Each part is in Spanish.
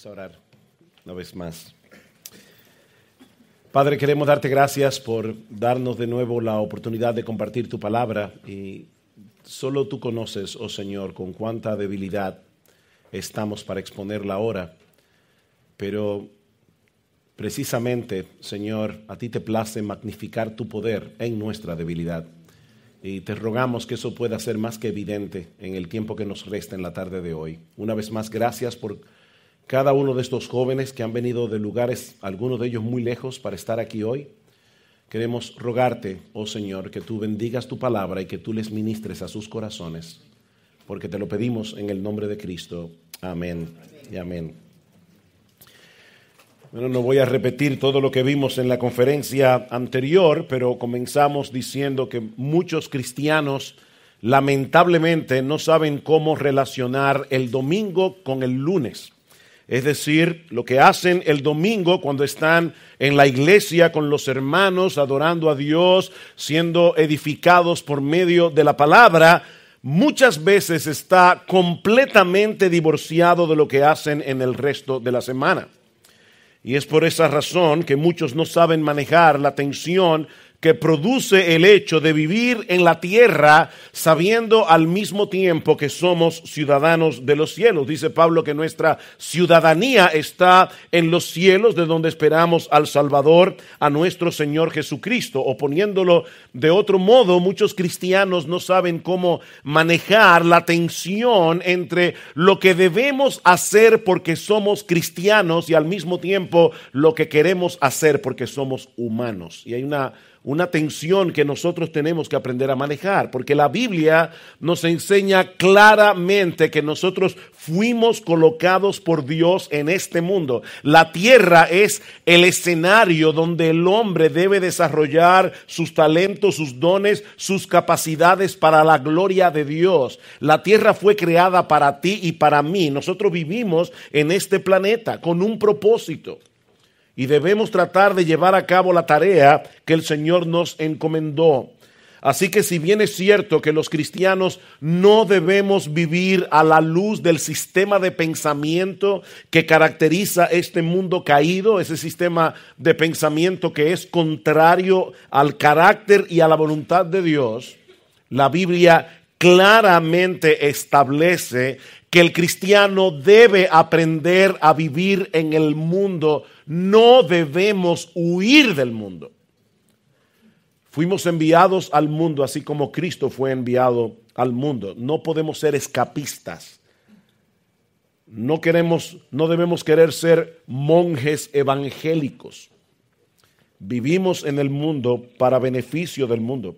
Vamos a orar una vez más. Padre, queremos darte gracias por darnos de nuevo la oportunidad de compartir tu palabra y solo tú conoces, oh Señor, con cuánta debilidad estamos para exponerla ahora, pero precisamente, Señor, a ti te place magnificar tu poder en nuestra debilidad y te rogamos que eso pueda ser más que evidente en el tiempo que nos resta en la tarde de hoy. Una vez más, gracias por cada uno de estos jóvenes que han venido de lugares, algunos de ellos muy lejos, para estar aquí hoy. Queremos rogarte, oh Señor, que tú bendigas tu palabra y que tú les ministres a sus corazones, porque te lo pedimos en el nombre de Cristo. Amén y amén. Bueno, no voy a repetir todo lo que vimos en la conferencia anterior, pero comenzamos diciendo que muchos cristianos lamentablemente no saben cómo relacionar el domingo con el lunes. Es decir, lo que hacen el domingo cuando están en la iglesia con los hermanos, adorando a Dios, siendo edificados por medio de la palabra, muchas veces está completamente divorciado de lo que hacen en el resto de la semana. Y es por esa razón que muchos no saben manejar la tensión que produce el hecho de vivir en la tierra sabiendo al mismo tiempo que somos ciudadanos de los cielos. Dice Pablo que nuestra ciudadanía está en los cielos, de donde esperamos al Salvador, a nuestro Señor Jesucristo. O poniéndolo de otro modo, muchos cristianos no saben cómo manejar la tensión entre lo que debemos hacer porque somos cristianos y al mismo tiempo lo que queremos hacer porque somos humanos. Y hay una tensión que nosotros tenemos que aprender a manejar, porque la Biblia nos enseña claramente que nosotros fuimos colocados por Dios en este mundo. La tierra es el escenario donde el hombre debe desarrollar sus talentos, sus dones, sus capacidades para la gloria de Dios. La tierra fue creada para ti y para mí. Nosotros vivimos en este planeta con un propósito. Y debemos tratar de llevar a cabo la tarea que el Señor nos encomendó. Así que si bien es cierto que los cristianos no debemos vivir a la luz del sistema de pensamiento que caracteriza este mundo caído, ese sistema de pensamiento que es contrario al carácter y a la voluntad de Dios, la Biblia claramente establece que el cristiano debe aprender a vivir en el mundo. No debemos huir del mundo. Fuimos enviados al mundo así como Cristo fue enviado al mundo. No podemos ser escapistas. No debemos querer ser monjes evangélicos. Vivimos en el mundo para beneficio del mundo.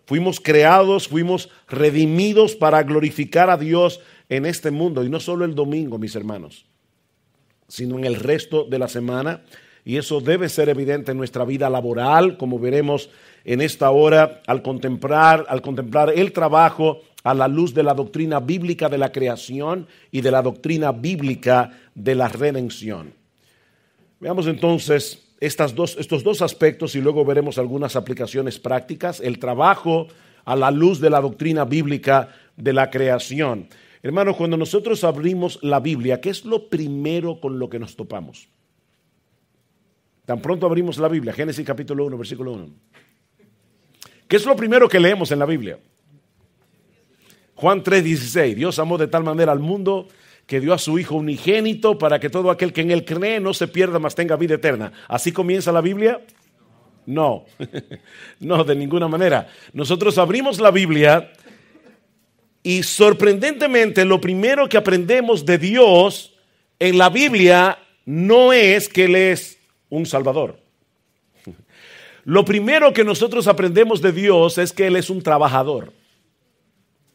Fuimos creados, fuimos redimidos para glorificar a Dios en este mundo. Y no solo el domingo, mis hermanos, sino en el resto de la semana. Y eso debe ser evidente en nuestra vida laboral, como veremos en esta hora al contemplar el trabajo a la luz de la doctrina bíblica de la creación y de la doctrina bíblica de la redención. Veamos entonces estos dos aspectos y luego veremos algunas aplicaciones prácticas. El trabajo a la luz de la doctrina bíblica de la creación. Hermanos, cuando nosotros abrimos la Biblia, ¿qué es lo primero con lo que nos topamos? Tan pronto abrimos la Biblia, Génesis capítulo 1, versículo 1. ¿Qué es lo primero que leemos en la Biblia? Juan 3:16. Dios amó de tal manera al mundo que dio a su Hijo unigénito para que todo aquel que en él cree no se pierda, mas tenga vida eterna. ¿Así comienza la Biblia? No, no, de ninguna manera. Nosotros abrimos la Biblia y sorprendentemente lo primero que aprendemos de Dios en la Biblia no es que Él es un Salvador. Lo primero que nosotros aprendemos de Dios es que Él es un trabajador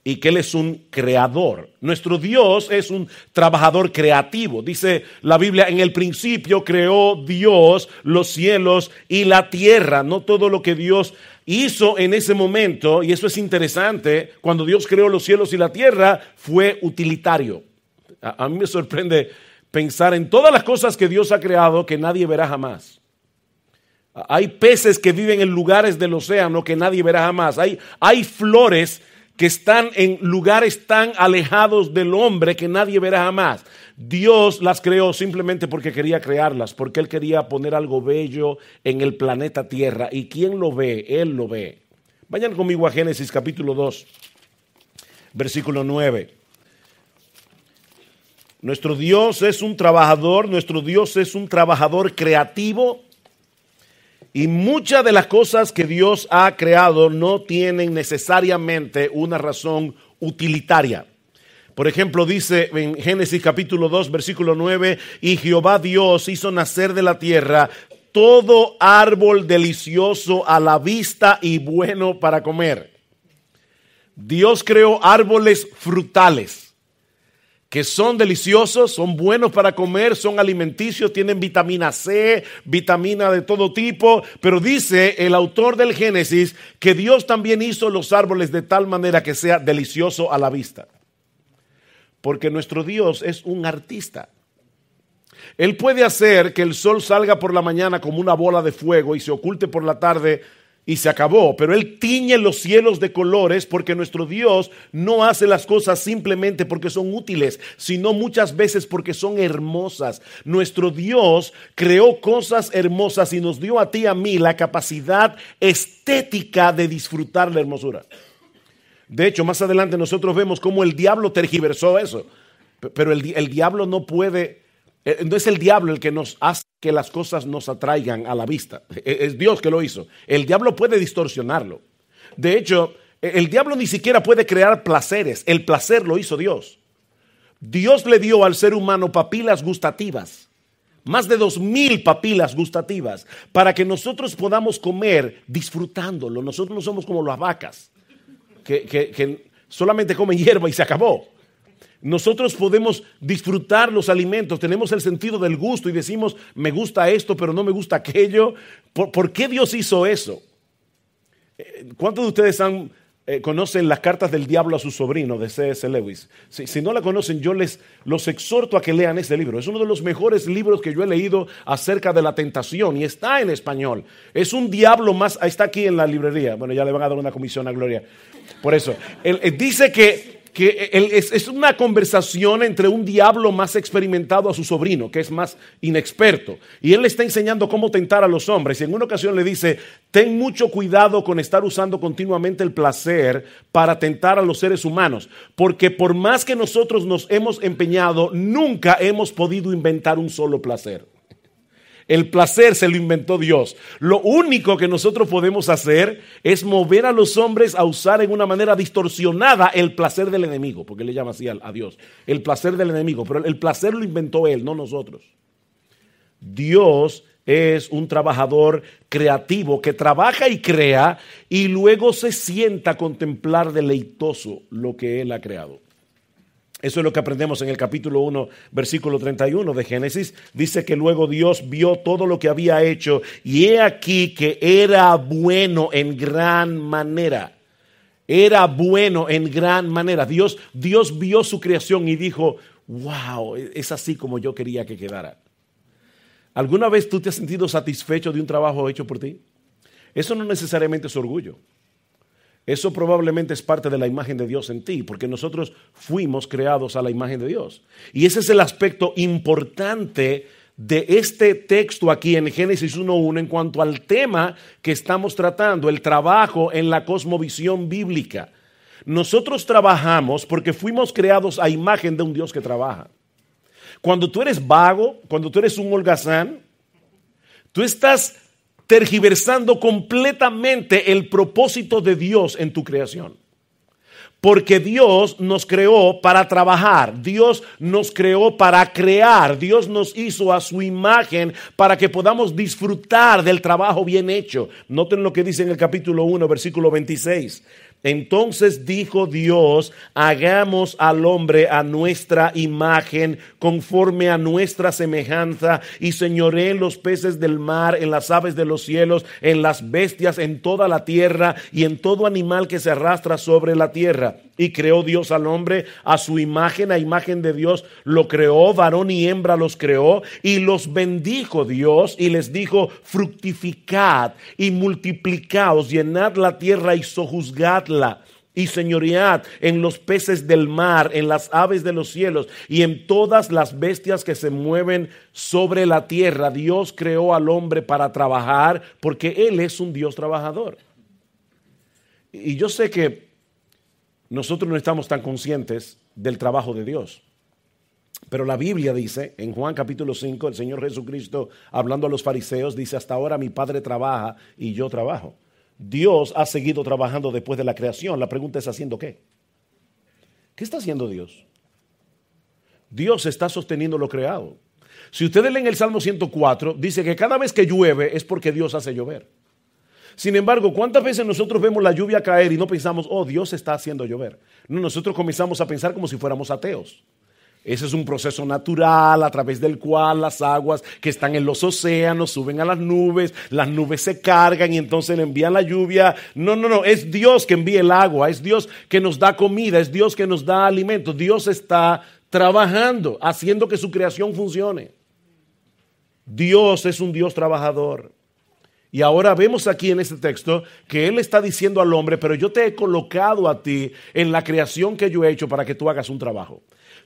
y que Él es un creador. Nuestro Dios es un trabajador creativo. Dice la Biblia, en el principio creó Dios los cielos y la tierra. No todo lo que Dios hizo en ese momento, y eso es interesante, cuando Dios creó los cielos y la tierra, fue utilitario. A mí me sorprende pensar en todas las cosas que Dios ha creado que nadie verá jamás. Hay peces que viven en lugares del océano que nadie verá jamás. Hay flores que están en lugares tan alejados del hombre que nadie verá jamás. Dios las creó simplemente porque quería crearlas, porque Él quería poner algo bello en el planeta Tierra. ¿Y quién lo ve? Él lo ve. Vayan conmigo a Génesis capítulo 2, versículo 9. Nuestro Dios es un trabajador, nuestro Dios es un trabajador creativo. Y muchas de las cosas que Dios ha creado no tienen necesariamente una razón utilitaria. Por ejemplo, dice en Génesis capítulo 2, versículo 9, y Jehová Dios hizo nacer de la tierra todo árbol delicioso a la vista y bueno para comer. Dios creó árboles frutales que son deliciosos, son buenos para comer, son alimenticios, tienen vitamina C, vitamina de todo tipo, pero dice el autor del Génesis que Dios también hizo los árboles de tal manera que sea delicioso a la vista. Porque nuestro Dios es un artista. Él puede hacer que el sol salga por la mañana como una bola de fuego y se oculte por la tarde y se acabó, pero Él tiñe los cielos de colores porque nuestro Dios no hace las cosas simplemente porque son útiles, sino muchas veces porque son hermosas. Nuestro Dios creó cosas hermosas y nos dio a ti y a mí la capacidad estética de disfrutar la hermosura. De hecho, más adelante nosotros vemos cómo el diablo tergiversó eso, pero el diablo no puede, no es el diablo el que nos hace que las cosas nos atraigan a la vista. Es Dios que lo hizo. El diablo puede distorsionarlo. De hecho, el diablo ni siquiera puede crear placeres. El placer lo hizo Dios. Dios le dio al ser humano papilas gustativas. Más de 2,000 papilas gustativas para que nosotros podamos comer disfrutándolo. Nosotros no somos como las vacas que solamente comen hierba y se acabó. Nosotros podemos disfrutar los alimentos, tenemos el sentido del gusto y decimos, me gusta esto, pero no me gusta aquello. ¿Por qué Dios hizo eso? ¿Cuántos de ustedes conocen las cartas del diablo a su sobrino de C.S. Lewis? Si no la conocen, yo los exhorto a que lean ese libro. Es uno de los mejores libros que yo he leído acerca de la tentación y está en español. Es un diablo más, está aquí en la librería. Bueno, ya le van a dar una comisión a Gloria. Por eso, él dice que es una conversación entre un diablo más experimentado a su sobrino, que es más inexperto. Y él le está enseñando cómo tentar a los hombres. Y en una ocasión le dice, ten mucho cuidado con estar usando continuamente el placer para tentar a los seres humanos. Porque por más que nosotros nos hemos empeñado, nunca hemos podido inventar un solo placer. El placer se lo inventó Dios. Lo único que nosotros podemos hacer es mover a los hombres a usar en una manera distorsionada el placer del enemigo, porque él le llama así a Dios, el placer del enemigo, pero el placer lo inventó él, no nosotros. Dios es un trabajador creativo que trabaja y crea y luego se sienta a contemplar deleitoso lo que él ha creado. Eso es lo que aprendemos en el capítulo 1, versículo 31 de Génesis. Dice que luego Dios vio todo lo que había hecho y he aquí que era bueno en gran manera. Era bueno en gran manera. Dios vio su creación y dijo, wow, es así como yo quería que quedara. ¿Alguna vez tú te has sentido satisfecho de un trabajo hecho por ti? Eso no necesariamente es orgullo. Eso probablemente es parte de la imagen de Dios en ti, porque nosotros fuimos creados a la imagen de Dios. Y ese es el aspecto importante de este texto aquí en Génesis 1:1 en cuanto al tema que estamos tratando, el trabajo en la cosmovisión bíblica. Nosotros trabajamos porque fuimos creados a imagen de un Dios que trabaja. Cuando tú eres vago, cuando tú eres un holgazán, tú estás tergiversando completamente el propósito de Dios en tu creación. Porque Dios nos creó para trabajar, Dios nos creó para crear, Dios nos hizo a su imagen para que podamos disfrutar del trabajo bien hecho. Noten lo que dice en el capítulo 1, versículo 26. Entonces dijo Dios, hagamos al hombre a nuestra imagen, conforme a nuestra semejanza, y señoree en los peces del mar, en las aves de los cielos, en las bestias, en toda la tierra, y en todo animal que se arrastra sobre la tierra. Y creó Dios al hombre a su imagen, a imagen de Dios lo creó, varón y hembra los creó, y los bendijo Dios, y les dijo, fructificad y multiplicaos, llenad la tierra y sojuzgadla. y señoread en los peces del mar, en las aves de los cielos y en todas las bestias que se mueven sobre la tierra. Dios creó al hombre para trabajar porque Él es un Dios trabajador. Y yo sé que nosotros no estamos tan conscientes del trabajo de Dios. Pero la Biblia dice, en Juan capítulo 5, el Señor Jesucristo hablando a los fariseos, dice, hasta ahora mi Padre trabaja y yo trabajo. Dios ha seguido trabajando después de la creación. La pregunta es, ¿haciendo qué? ¿Qué está haciendo Dios? Dios está sosteniendo lo creado. Si ustedes leen el Salmo 104, dice que cada vez que llueve es porque Dios hace llover. Sin embargo, ¿cuántas veces nosotros vemos la lluvia caer y no pensamos, oh, Dios está haciendo llover? No, nosotros comenzamos a pensar como si fuéramos ateos. Ese es un proceso natural a través del cual las aguas que están en los océanos suben a las nubes se cargan y entonces le envían la lluvia. No, es Dios que envía el agua, es Dios que nos da comida, es Dios que nos da alimento. Dios está trabajando, haciendo que su creación funcione. Dios es un Dios trabajador. Y ahora vemos aquí en este texto que Él está diciendo al hombre, pero yo te he colocado a ti en la creación que yo he hecho para que tú hagas un trabajo.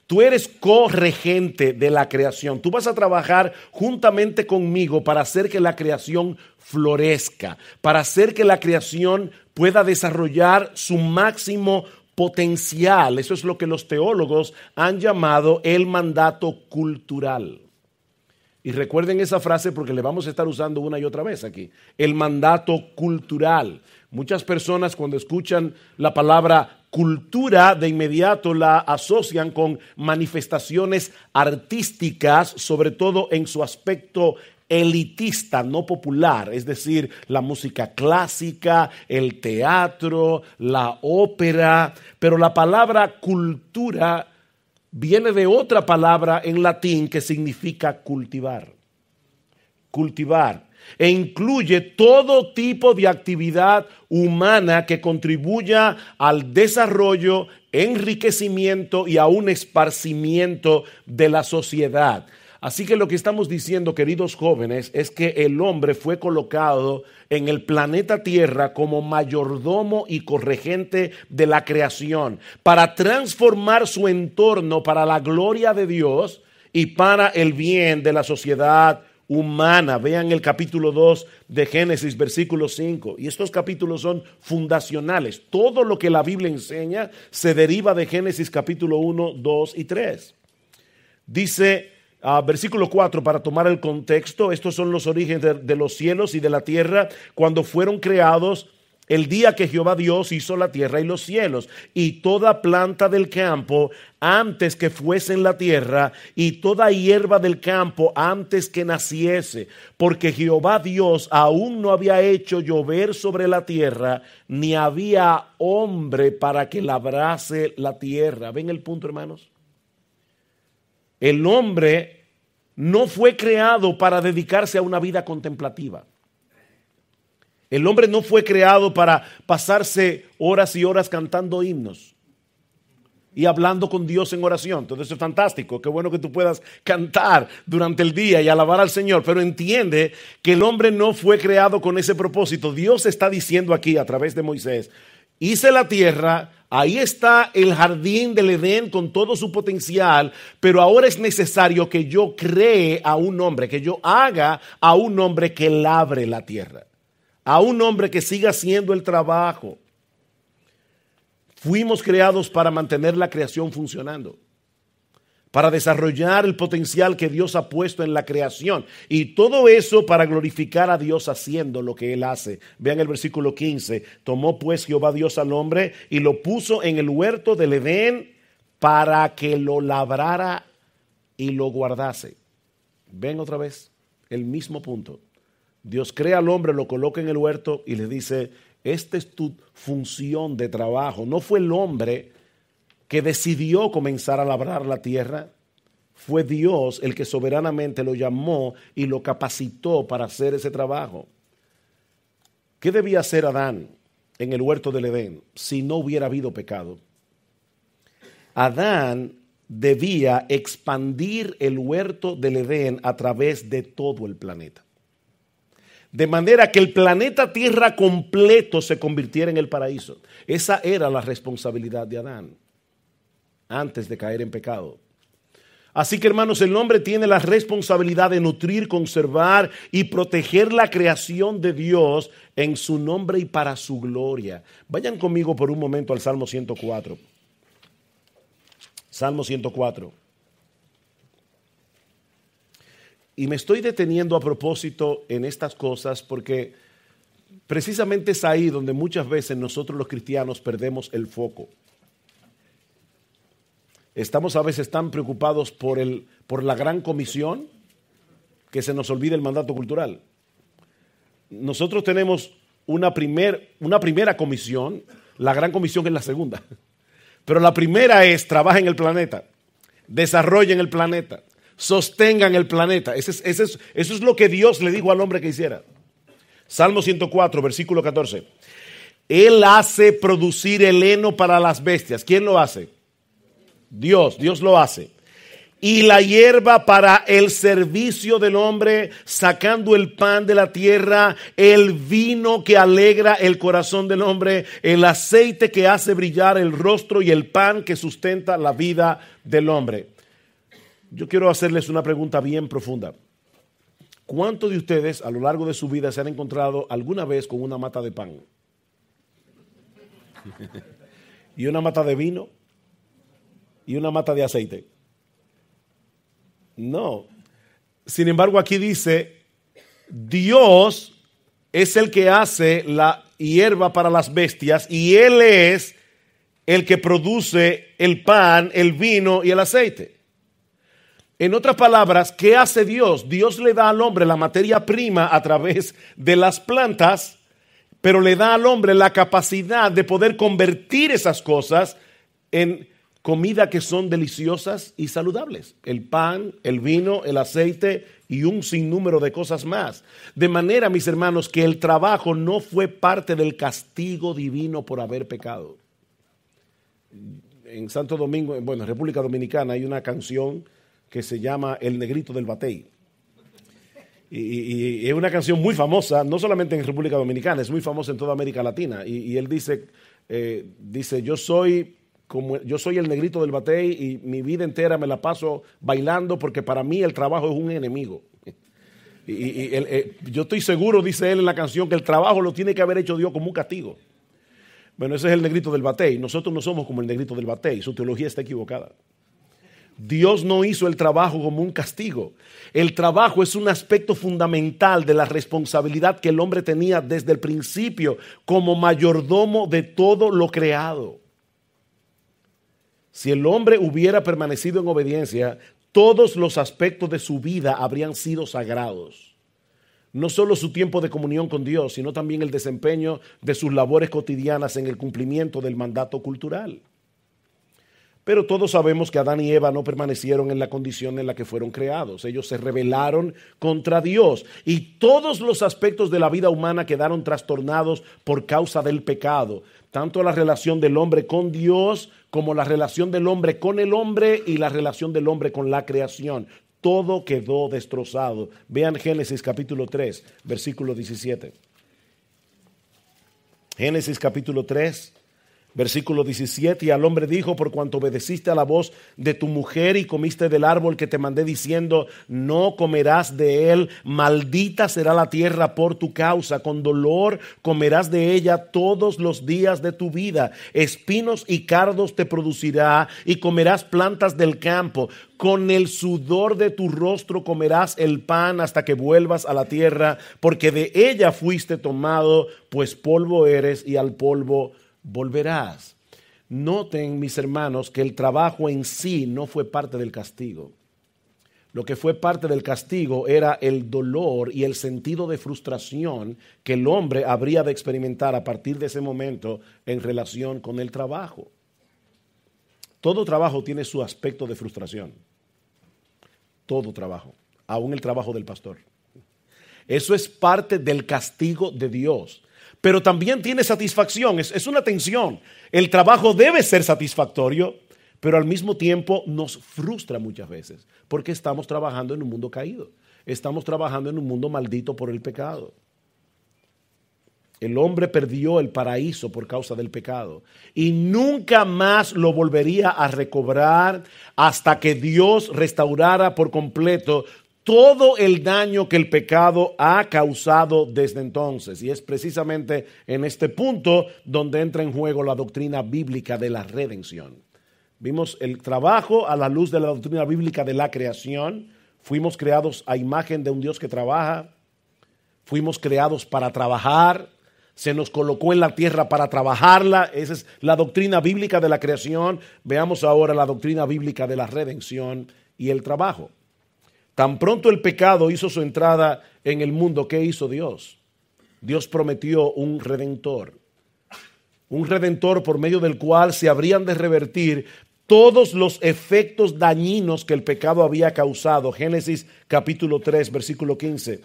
Tú eres corregente de la creación. Tú vas a trabajar juntamente conmigo para hacer que la creación florezca, para hacer que la creación pueda desarrollar su máximo potencial. Eso es lo que los teólogos han llamado el mandato cultural. Y recuerden esa frase porque le vamos a estar usando una y otra vez aquí. El mandato cultural. Muchas personas cuando escuchan la palabra cultura de inmediato la asocian con manifestaciones artísticas, sobre todo en su aspecto elitista, no popular, es decir, la música clásica, el teatro, la ópera, pero la palabra cultura viene de otra palabra en latín que significa cultivar. Cultivar. E incluye todo tipo de actividad humana que contribuya al desarrollo, enriquecimiento y a un esparcimiento de la sociedad. Así que lo que estamos diciendo, queridos jóvenes, es que el hombre fue colocado en el planeta Tierra como mayordomo y corregente de la creación para transformar su entorno para la gloria de Dios y para el bien de la sociedad humana. Vean el capítulo 2 de Génesis, versículo 5. Y estos capítulos son fundacionales. Todo lo que la Biblia enseña se deriva de Génesis capítulo 1, 2 y 3. Dice versículo 4, para tomar el contexto, estos son los orígenes de los cielos y de la tierra cuando fueron creados el día que Jehová Dios hizo la tierra y los cielos y toda planta del campo antes que fuese en la tierra y toda hierba del campo antes que naciese, porque Jehová Dios aún no había hecho llover sobre la tierra, ni había hombre para que labrase la tierra. ¿Ven el punto, hermanos? El hombre no fue creado para dedicarse a una vida contemplativa. El hombre no fue creado para pasarse horas y horas cantando himnos y hablando con Dios en oración. Todo eso es fantástico. Qué bueno que tú puedas cantar durante el día y alabar al Señor. Pero entiende que el hombre no fue creado con ese propósito. Dios está diciendo aquí a través de Moisés, hice la tierra. Ahí está el jardín del Edén con todo su potencial, pero ahora es necesario que yo cree a un hombre, que yo haga a un hombre que labre la tierra, a un hombre que siga haciendo el trabajo. Fuimos creados para mantener la creación funcionando, para desarrollar el potencial que Dios ha puesto en la creación. Y todo eso para glorificar a Dios haciendo lo que Él hace. Vean el versículo 15. Tomó pues Jehová Dios al hombre y lo puso en el huerto del Edén para que lo labrara y lo guardase. Ven otra vez el mismo punto. Dios crea al hombre, lo coloca en el huerto y le dice, esta es tu función de trabajo. No fue el hombre que decidió comenzar a labrar la tierra, fue Dios el que soberanamente lo llamó y lo capacitó para hacer ese trabajo. ¿Qué debía hacer Adán en el huerto del Edén si no hubiera habido pecado? Adán debía expandir el huerto del Edén a través de todo el planeta. de manera que el planeta Tierra completo se convirtiera en el paraíso. Esa era la responsabilidad de Adán antes de caer en pecado. Así que, hermanos, el hombre tiene la responsabilidad de nutrir, conservar y proteger la creación de Dios en su nombre y para su gloria. Vayan conmigo por un momento al Salmo 104. Salmo 104. Y me estoy deteniendo a propósito en estas cosas porque precisamente es ahí donde muchas veces nosotros los cristianos perdemos el foco. Estamos a veces tan preocupados por la gran comisión que se nos olvida el mandato cultural. Nosotros tenemos una primera comisión, la gran comisión es la segunda. Pero la primera es: trabaja en el planeta, desarrollen el planeta, sostengan el planeta. Eso es lo que Dios le dijo al hombre que hiciera. Salmo 104, versículo 14. Él hace producir el heno para las bestias. ¿Quién lo hace? Dios lo hace. Y la hierba para el servicio del hombre, sacando el pan de la tierra, el vino que alegra el corazón del hombre, el aceite que hace brillar el rostro y el pan que sustenta la vida del hombre. Yo quiero hacerles una pregunta bien profunda. ¿Cuántos de ustedes a lo largo de su vida se han encontrado alguna vez con una mata de pan? ¿Y una mata de vino? ¿Y una mata de aceite? No. Sin embargo, aquí dice: Dios es el que hace la hierba para las bestias y Él es el que produce el pan, el vino y el aceite. En otras palabras, ¿qué hace Dios? Dios le da al hombre la materia prima a través de las plantas, pero le da al hombre la capacidad de poder convertir esas cosas en comida que son deliciosas y saludables. El pan, el vino, el aceite y un sinnúmero de cosas más. De manera, mis hermanos, que el trabajo no fue parte del castigo divino por haber pecado. En Santo Domingo, en República Dominicana, hay una canción que se llama El Negrito del Batey. Y es una canción muy famosa, no solamente en República Dominicana, es muy famosa en toda América Latina. Y él dice, yo soy el negrito del batey y mi vida entera me la paso bailando porque para mí el trabajo es un enemigo. Yo estoy seguro, dice él en la canción, que el trabajo lo tiene que haber hecho Dios como un castigo. Bueno, ese es el negrito del batey. Nosotros no somos como el negrito del batey. Su teología está equivocada. Dios no hizo el trabajo como un castigo. El trabajo es un aspecto fundamental de la responsabilidad que el hombre tenía desde el principio como mayordomo de todo lo creado. Si el hombre hubiera permanecido en obediencia, todos los aspectos de su vida habrían sido sagrados. No solo su tiempo de comunión con Dios, sino también el desempeño de sus labores cotidianas en el cumplimiento del mandato cultural. Pero todos sabemos que Adán y Eva no permanecieron en la condición en la que fueron creados. Ellos se rebelaron contra Dios y todos los aspectos de la vida humana quedaron trastornados por causa del pecado. Tanto la relación del hombre con Dios como la relación del hombre con el hombre y la relación del hombre con la creación. Todo quedó destrozado. Vean Génesis capítulo 3, versículo 17. Génesis capítulo 3. Versículo 17, y al hombre dijo: por cuanto obedeciste a la voz de tu mujer y comiste del árbol que te mandé diciendo, no comerás de él, maldita será la tierra por tu causa, con dolor comerás de ella todos los días de tu vida, espinos y cardos te producirá y comerás plantas del campo, con el sudor de tu rostro comerás el pan hasta que vuelvas a la tierra, porque de ella fuiste tomado, pues polvo eres y al polvo volverás. Noten, mis hermanos, que el trabajo en sí no fue parte del castigo. Lo que fue parte del castigo era el dolor y el sentido de frustración que el hombre habría de experimentar a partir de ese momento en relación con el trabajo. Todo trabajo tiene su aspecto de frustración. Todo trabajo, aún el trabajo del pastor. Eso es parte del castigo de Dios. Pero también tiene satisfacción, es una tensión. El trabajo debe ser satisfactorio, pero al mismo tiempo nos frustra muchas veces, porque estamos trabajando en un mundo caído. Estamos trabajando en un mundo maldito por el pecado. El hombre perdió el paraíso por causa del pecado y nunca más lo volvería a recobrar hasta que Dios restaurara por completo todo el daño que el pecado ha causado desde entonces. Y es precisamente en este punto donde entra en juego la doctrina bíblica de la redención. Vimos el trabajo a la luz de la doctrina bíblica de la creación. Fuimos creados a imagen de un Dios que trabaja. Fuimos creados para trabajar. Se nos colocó en la tierra para trabajarla. Esa es la doctrina bíblica de la creación. Veamos ahora la doctrina bíblica de la redención y el trabajo. Tan pronto el pecado hizo su entrada en el mundo, ¿qué hizo Dios? Dios prometió un redentor por medio del cual se habrían de revertir todos los efectos dañinos que el pecado había causado. Génesis capítulo 3, versículo 15.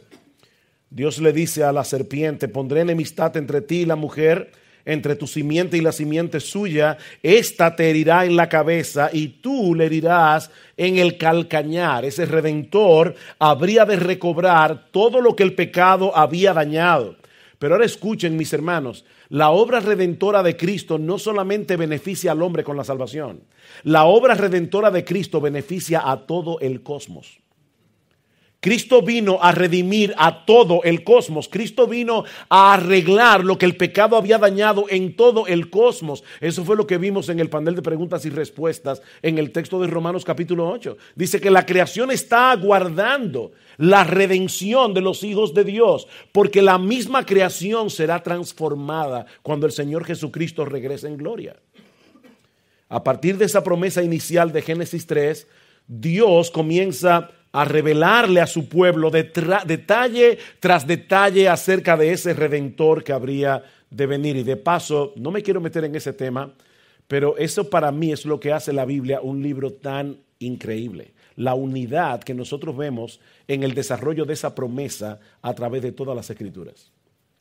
Dios le dice a la serpiente: pondré enemistad entre ti y la mujer, entre tu simiente y la simiente suya. Esta te herirá en la cabeza y tú le herirás en el calcañar. Ese redentor habría de recobrar todo lo que el pecado había dañado. Pero ahora escuchen, mis hermanos, la obra redentora de Cristo no solamente beneficia al hombre con la salvación. La obra redentora de Cristo beneficia a todo el cosmos. Cristo vino a redimir a todo el cosmos. Cristo vino a arreglar lo que el pecado había dañado en todo el cosmos. Eso fue lo que vimos en el panel de preguntas y respuestas en el texto de Romanos capítulo 8. Dice que la creación está aguardando la redención de los hijos de Dios, porque la misma creación será transformada cuando el Señor Jesucristo regrese en gloria. A partir de esa promesa inicial de Génesis 3, Dios comienza a revelarle a su pueblo detalle tras detalle acerca de ese redentor que habría de venir. Y de paso, no me quiero meter en ese tema, pero eso para mí es lo que hace la Biblia un libro tan increíble. La unidad que nosotros vemos en el desarrollo de esa promesa a través de todas las Escrituras.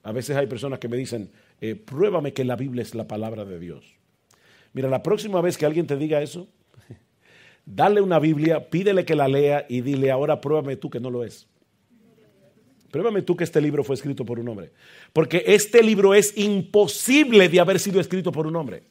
A veces hay personas que me dicen, pruébame que la Biblia es la palabra de Dios. Mira, la próxima vez que alguien te diga eso, dale una Biblia, pídele que la lea y dile: ahora pruébame tú que no lo es. Pruébame tú que este libro fue escrito por un hombre. Porque este libro es imposible de haber sido escrito por un hombre.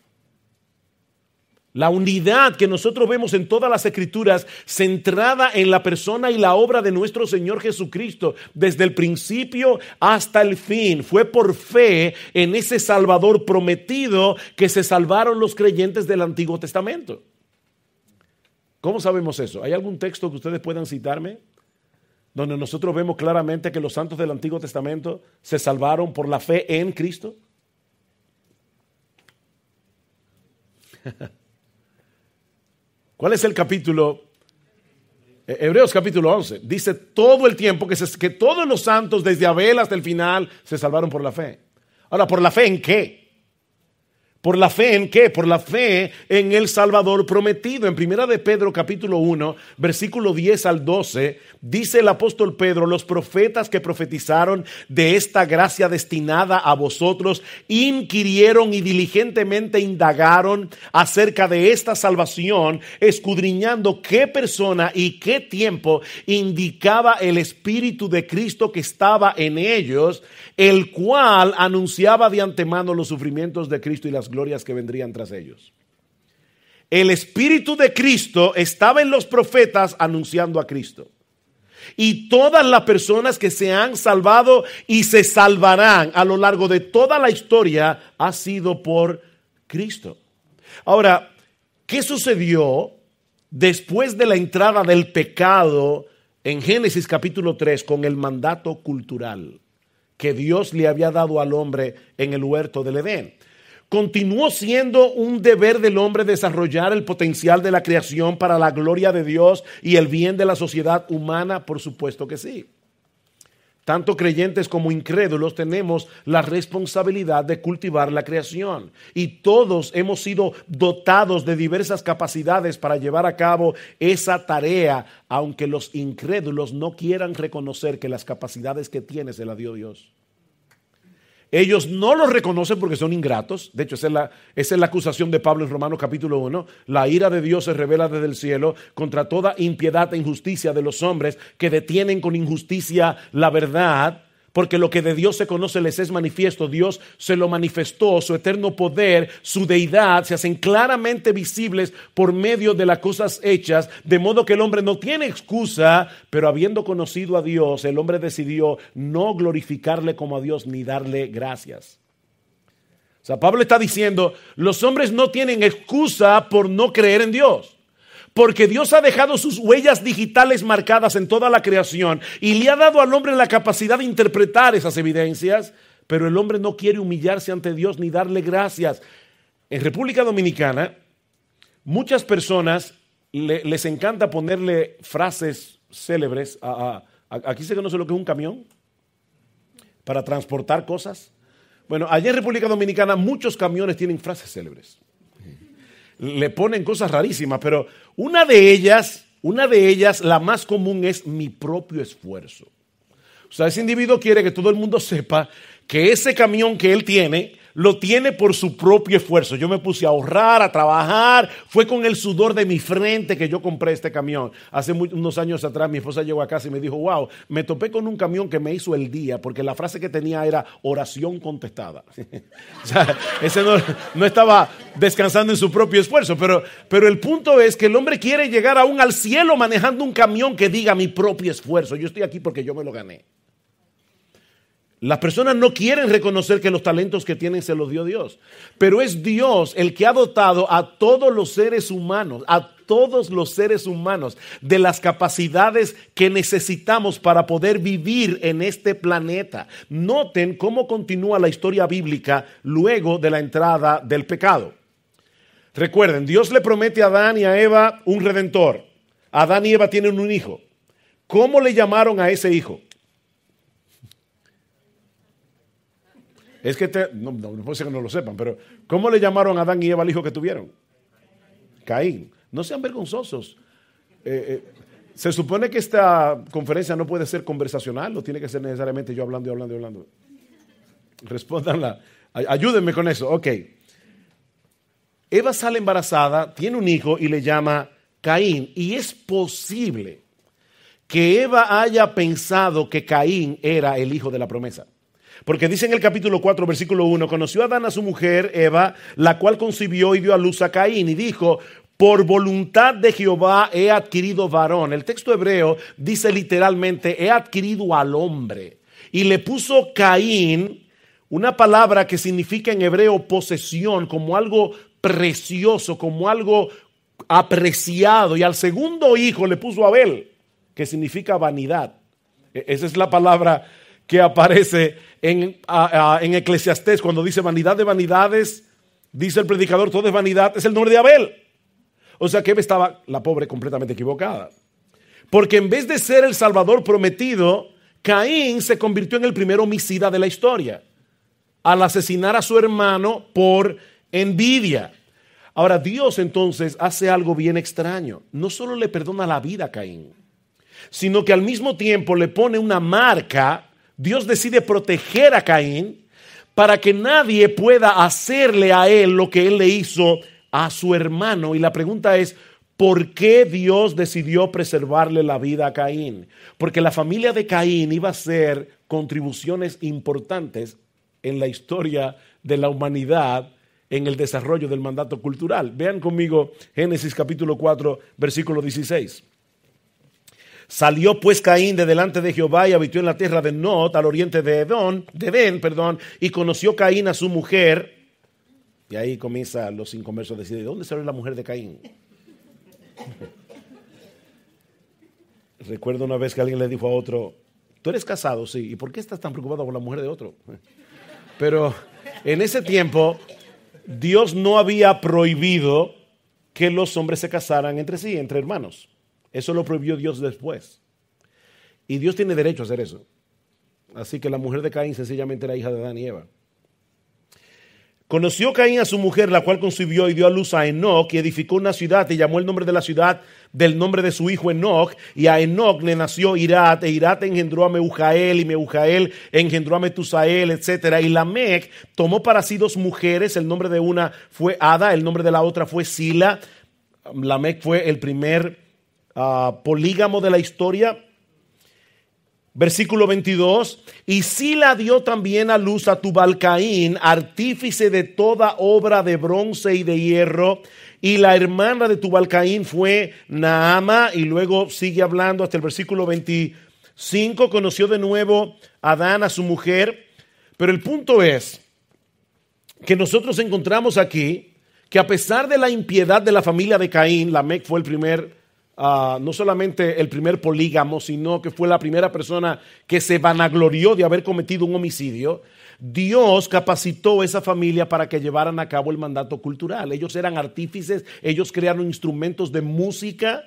La unidad que nosotros vemos en todas las Escrituras, centrada en la persona y la obra de nuestro Señor Jesucristo, desde el principio hasta el fin, fue por fe en ese Salvador prometido que se salvaron los creyentes del Antiguo Testamento. ¿Cómo sabemos eso? ¿Hay algún texto que ustedes puedan citarme donde nosotros vemos claramente que los santos del Antiguo Testamento se salvaron por la fe en Cristo? ¿Cuál es el capítulo? Hebreos capítulo 11. Dice todo el tiempo que todos los santos desde Abel hasta el final se salvaron por la fe. Ahora, ¿por la fe en qué? ¿Por la fe en qué? Por la fe en el Salvador prometido. En Primera de Pedro capítulo 1, versículo 10 al 12, dice el apóstol Pedro: los profetas que profetizaron de esta gracia destinada a vosotros inquirieron y diligentemente indagaron acerca de esta salvación, escudriñando qué persona y qué tiempo indicaba el Espíritu de Cristo que estaba en ellos, el cual anunciaba de antemano los sufrimientos de Cristo y las glorias que vendrían tras ellos. El Espíritu de Cristo estaba en los profetas anunciando a Cristo. Y todas las personas que se han salvado y se salvarán a lo largo de toda la historia ha sido por Cristo. Ahora, ¿qué sucedió después de la entrada del pecado en Génesis capítulo 3 con el mandato cultural que Dios le había dado al hombre en el huerto del Edén? ¿Continuó siendo un deber del hombre desarrollar el potencial de la creación para la gloria de Dios y el bien de la sociedad humana? Por supuesto que sí. Tanto creyentes como incrédulos tenemos la responsabilidad de cultivar la creación. Y todos hemos sido dotados de diversas capacidades para llevar a cabo esa tarea, aunque los incrédulos no quieran reconocer que las capacidades que tienen se las dio Dios. Ellos no los reconocen porque son ingratos. De hecho, esa es la acusación de Pablo en Romanos capítulo 1. La ira de Dios se revela desde el cielo contra toda impiedad e injusticia de los hombres que detienen con injusticia la verdad. Porque lo que de Dios se conoce les es manifiesto. Dios se lo manifestó, su eterno poder, su deidad, se hacen claramente visibles por medio de las cosas hechas, de modo que el hombre no tiene excusa, pero habiendo conocido a Dios, el hombre decidió no glorificarle como a Dios ni darle gracias. O sea, Pablo está diciendo, los hombres no tienen excusa por no creer en Dios. Porque Dios ha dejado sus huellas digitales marcadas en toda la creación y le ha dado al hombre la capacidad de interpretar esas evidencias, pero el hombre no quiere humillarse ante Dios ni darle gracias. En República Dominicana, muchas personas les encanta ponerle frases célebres. Aquí se conoce lo que es un camión para transportar cosas. Bueno, allá en República Dominicana muchos camiones tienen frases célebres. Le ponen cosas rarísimas, pero una de ellas, la más común es mi propio esfuerzo. O sea, ese individuo quiere que todo el mundo sepa que ese camión que él tiene, lo tiene por su propio esfuerzo. Yo me puse a ahorrar, a trabajar, fue con el sudor de mi frente que yo compré este camión. Hace unos años atrás mi esposa llegó a casa y me dijo, wow, me topé con un camión que me hizo el día, porque la frase que tenía era oración contestada. O sea, ese no estaba descansando en su propio esfuerzo, pero el punto es que el hombre quiere llegar aún al cielo manejando un camión que diga mi propio esfuerzo. Yo estoy aquí porque yo me lo gané. Las personas no quieren reconocer que los talentos que tienen se los dio Dios, pero es Dios el que ha dotado a todos los seres humanos, de las capacidades que necesitamos para poder vivir en este planeta. Noten cómo continúa la historia bíblica luego de la entrada del pecado. Recuerden, Dios le promete a Adán y a Eva un redentor. Adán y Eva tienen un hijo. ¿Cómo le llamaron a ese hijo? Es que no puede ser que no lo sepan, pero ¿cómo le llamaron a Adán y Eva al hijo que tuvieron? Caín. No sean vergonzosos. Se supone que esta conferencia no puede ser conversacional, no tiene que ser necesariamente yo hablando. Respóndanla. Ayúdenme con eso. Ok. Eva sale embarazada, tiene un hijo y le llama Caín. Y es posible que Eva haya pensado que Caín era el hijo de la promesa. Porque dice en el capítulo 4, versículo 1, conoció Adán a su mujer Eva, la cual concibió y dio a luz a Caín, y dijo, por voluntad de Jehová he adquirido varón. El texto hebreo dice literalmente, he adquirido al hombre. Y le puso Caín, una palabra que significa en hebreo posesión, como algo precioso, como algo apreciado. Y al segundo hijo le puso Abel, que significa vanidad. Esa es la palabra que aparece en Eclesiastés cuando dice vanidad de vanidades, dice el predicador, todo es vanidad, es el nombre de Abel. O sea que Eva estaba, la pobre, completamente equivocada. Porque en vez de ser el Salvador prometido, Caín se convirtió en el primer homicida de la historia, al asesinar a su hermano por envidia. Ahora Dios entonces hace algo bien extraño. No solo le perdona la vida a Caín, sino que al mismo tiempo le pone una marca. Dios decide proteger a Caín para que nadie pueda hacerle a él lo que él le hizo a su hermano. Y la pregunta es, ¿por qué Dios decidió preservarle la vida a Caín? Porque la familia de Caín iba a hacer contribuciones importantes en la historia de la humanidad, en el desarrollo del mandato cultural. Vean conmigo Génesis capítulo 4, versículo 16. Salió pues Caín de delante de Jehová y habitó en la tierra de Nod, al oriente de Edén, y conoció Caín a su mujer. Y ahí comienza los inconversos a decir, ¿de dónde salió la mujer de Caín? Recuerdo una vez que alguien le dijo a otro, ¿tú eres casado? Sí. ¿Y por qué estás tan preocupado por la mujer de otro? Pero en ese tiempo Dios no había prohibido que los hombres se casaran entre sí, entre hermanos. Eso lo prohibió Dios después. Y Dios tiene derecho a hacer eso. Así que la mujer de Caín sencillamente era hija de Adán y Eva. Conoció Caín a su mujer, la cual concibió y dio a luz a Enoc, y edificó una ciudad y llamó el nombre de la ciudad del nombre de su hijo Enoc. Y a Enoc le nació Irad, e Irad engendró a Mehujael, y Mehujael engendró a Metusael, etc. Y Lamec tomó para sí dos mujeres, el nombre de una fue Ada, el nombre de la otra fue Sila. Lamec fue el primer polígamo de la historia. Versículo 22, y Sila dio también a luz a Tubal-Caín, artífice de toda obra de bronce y de hierro, y la hermana de Tubal-Caín fue Naama, y luego sigue hablando hasta el versículo 25, conoció de nuevo a Adán, a su mujer, pero el punto es que nosotros encontramos aquí que a pesar de la impiedad de la familia de Caín, Lamec fue el primer no solamente el primer polígamo, sino que fue la primera persona que se vanaglorió de haber cometido un homicidio. Dios capacitó a esa familia para que llevaran a cabo el mandato cultural. Ellos eran artífices, ellos crearon instrumentos de música.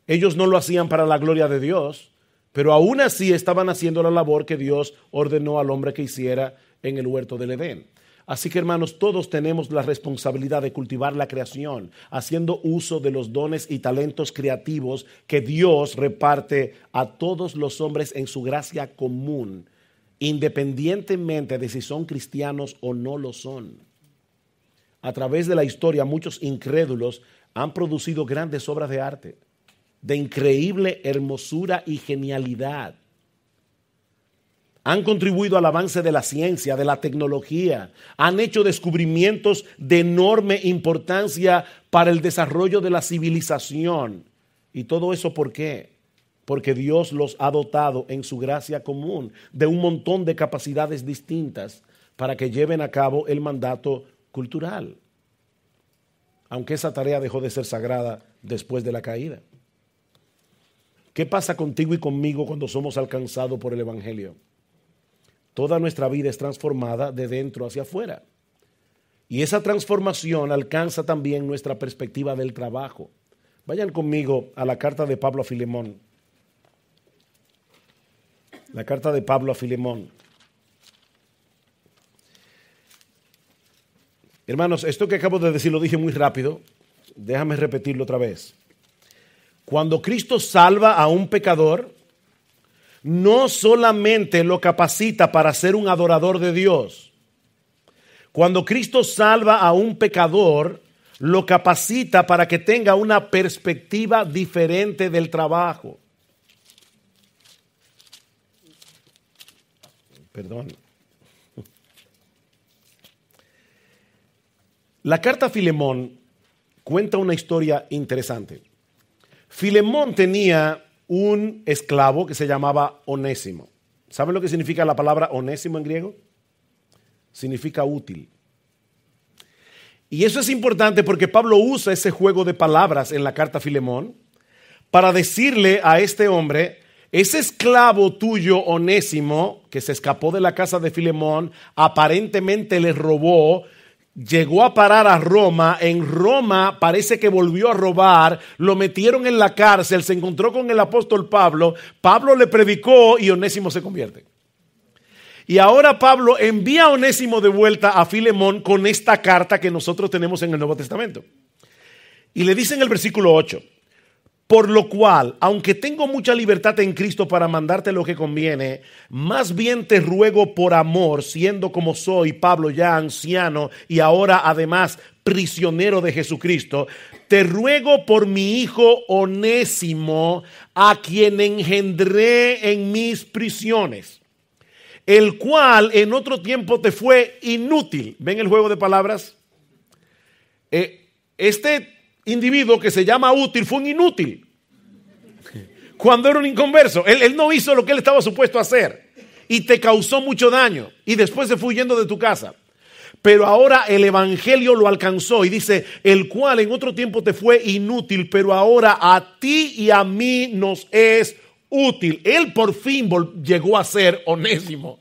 Ellos no lo hacían para la gloria de Dios, pero aún así estaban haciendo la labor que Dios ordenó al hombre que hiciera en el huerto del Edén. Así que, hermanos, todos tenemos la responsabilidad de cultivar la creación, haciendo uso de los dones y talentos creativos que Dios reparte a todos los hombres en su gracia común, independientemente de si son cristianos o no lo son. A través de la historia, muchos incrédulos han producido grandes obras de arte, de increíble hermosura y genialidad. Han contribuido al avance de la ciencia, de la tecnología. Han hecho descubrimientos de enorme importancia para el desarrollo de la civilización. ¿Y todo eso por qué? Porque Dios los ha dotado en su gracia común de un montón de capacidades distintas para que lleven a cabo el mandato cultural. Aunque esa tarea dejó de ser sagrada después de la caída. ¿Qué pasa contigo y conmigo cuando somos alcanzados por el Evangelio? Toda nuestra vida es transformada de dentro hacia afuera. Y esa transformación alcanza también nuestra perspectiva del trabajo. Vayan conmigo a la carta de Pablo a Filemón. La carta de Pablo a Filemón. Hermanos, esto que acabo de decir lo dije muy rápido. Déjame repetirlo otra vez. Cuando Cristo salva a un pecador, no solamente lo capacita para ser un adorador de Dios. Cuando Cristo salva a un pecador, lo capacita para que tenga una perspectiva diferente del trabajo. Perdón. La carta a Filemón cuenta una historia interesante. Filemón tenía un esclavo que se llamaba Onésimo. ¿Saben lo que significa la palabra Onésimo en griego? Significa útil. Y eso es importante porque Pablo usa ese juego de palabras en la carta a Filemón para decirle a este hombre, ese esclavo tuyo Onésimo, que se escapó de la casa de Filemón, aparentemente le robó, llegó a parar a Roma, en Roma parece que volvió a robar, lo metieron en la cárcel, se encontró con el apóstol Pablo, Pablo le predicó y Onésimo se convierte. Y ahora Pablo envía a Onésimo de vuelta a Filemón con esta carta que nosotros tenemos en el Nuevo Testamento. Y le dice en el versículo 8, por lo cual, aunque tengo mucha libertad en Cristo para mandarte lo que conviene, más bien te ruego por amor, siendo como soy, Pablo ya anciano y ahora además prisionero de Jesucristo, te ruego por mi hijo Onésimo, a quien engendré en mis prisiones, el cual en otro tiempo te fue inútil. ¿Ven el juego de palabras? Este individuo que se llama útil fue un inútil cuando era un inconverso. Él no hizo lo que él estaba supuesto a hacer y te causó mucho daño y después se fue huyendo de tu casa. Pero ahora el evangelio lo alcanzó y dice, el cual en otro tiempo te fue inútil, pero ahora a ti y a mí nos es útil. Él por fin llegó a ser Onésimo,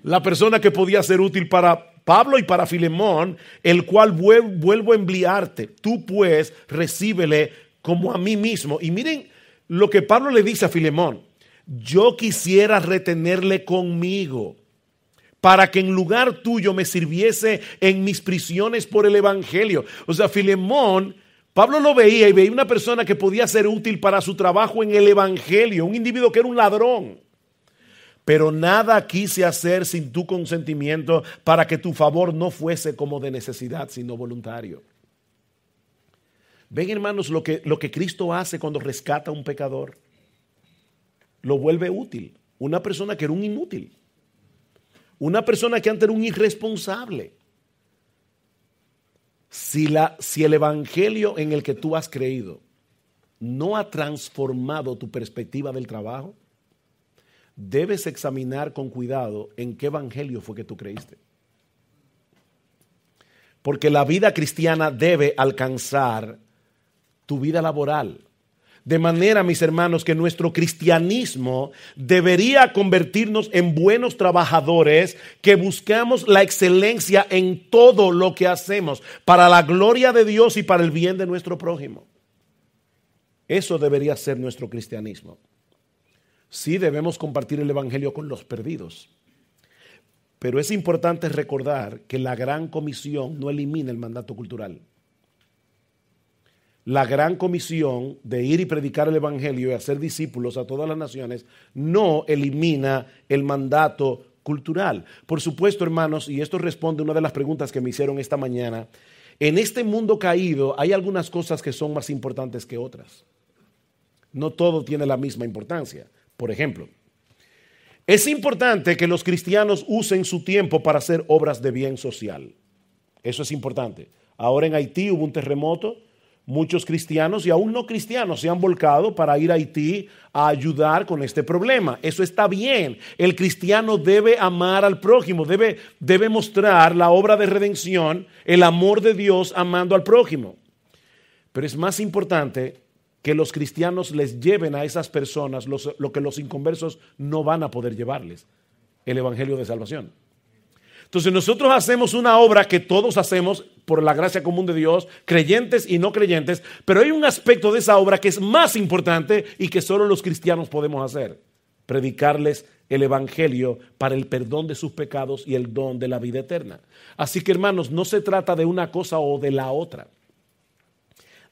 la persona que podía ser útil para Pablo y para Filemón, el cual vuelvo a enviarte. Tú pues recíbele como a mí mismo. Y miren lo que Pablo le dice a Filemón. Yo quisiera retenerle conmigo para que en lugar tuyo me sirviese en mis prisiones por el evangelio. O sea, Filemón, Pablo lo veía y veía una persona que podía ser útil para su trabajo en el evangelio, un individuo que era un ladrón. Pero nada quise hacer sin tu consentimiento para que tu favor no fuese como de necesidad, sino voluntario. Ven, hermanos, lo que Cristo hace cuando rescata a un pecador. Lo vuelve útil. una persona que era un inútil, una persona que antes era un irresponsable. Si el evangelio en el que tú has creído no ha transformado tu perspectiva del trabajo, debes examinar con cuidado en qué evangelio fue que tú creíste. Porque la vida cristiana debe alcanzar tu vida laboral. De manera, mis hermanos, que nuestro cristianismo debería convertirnos en buenos trabajadores que buscamos la excelencia en todo lo que hacemos para la gloria de Dios y para el bien de nuestro prójimo. Eso debería ser nuestro cristianismo. Sí, debemos compartir el evangelio con los perdidos. Pero es importante recordar que la gran comisión no elimina el mandato cultural. La gran comisión de ir y predicar el evangelio y hacer discípulos a todas las naciones no elimina el mandato cultural. Por supuesto, hermanos, y esto responde a una de las preguntas que me hicieron esta mañana, en este mundo caído hay algunas cosas que son más importantes que otras. No todo tiene la misma importancia. Por ejemplo, es importante que los cristianos usen su tiempo para hacer obras de bien social. Eso es importante. Ahora en Haití hubo un terremoto. Muchos cristianos y aún no cristianos se han volcado para ir a Haití a ayudar con este problema. Eso está bien. El cristiano debe amar al prójimo, debe mostrar la obra de redención, el amor de Dios amando al prójimo. Pero es más importante que los cristianos les lleven a esas personas lo que los inconversos no van a poder llevarles, el evangelio de salvación. Entonces nosotros hacemos una obra que todos hacemos por la gracia común de Dios, creyentes y no creyentes, pero hay un aspecto de esa obra que es más importante y que solo los cristianos podemos hacer: predicarles el evangelio para el perdón de sus pecados y el don de la vida eterna. Así que, hermanos, no se trata de una cosa o de la otra.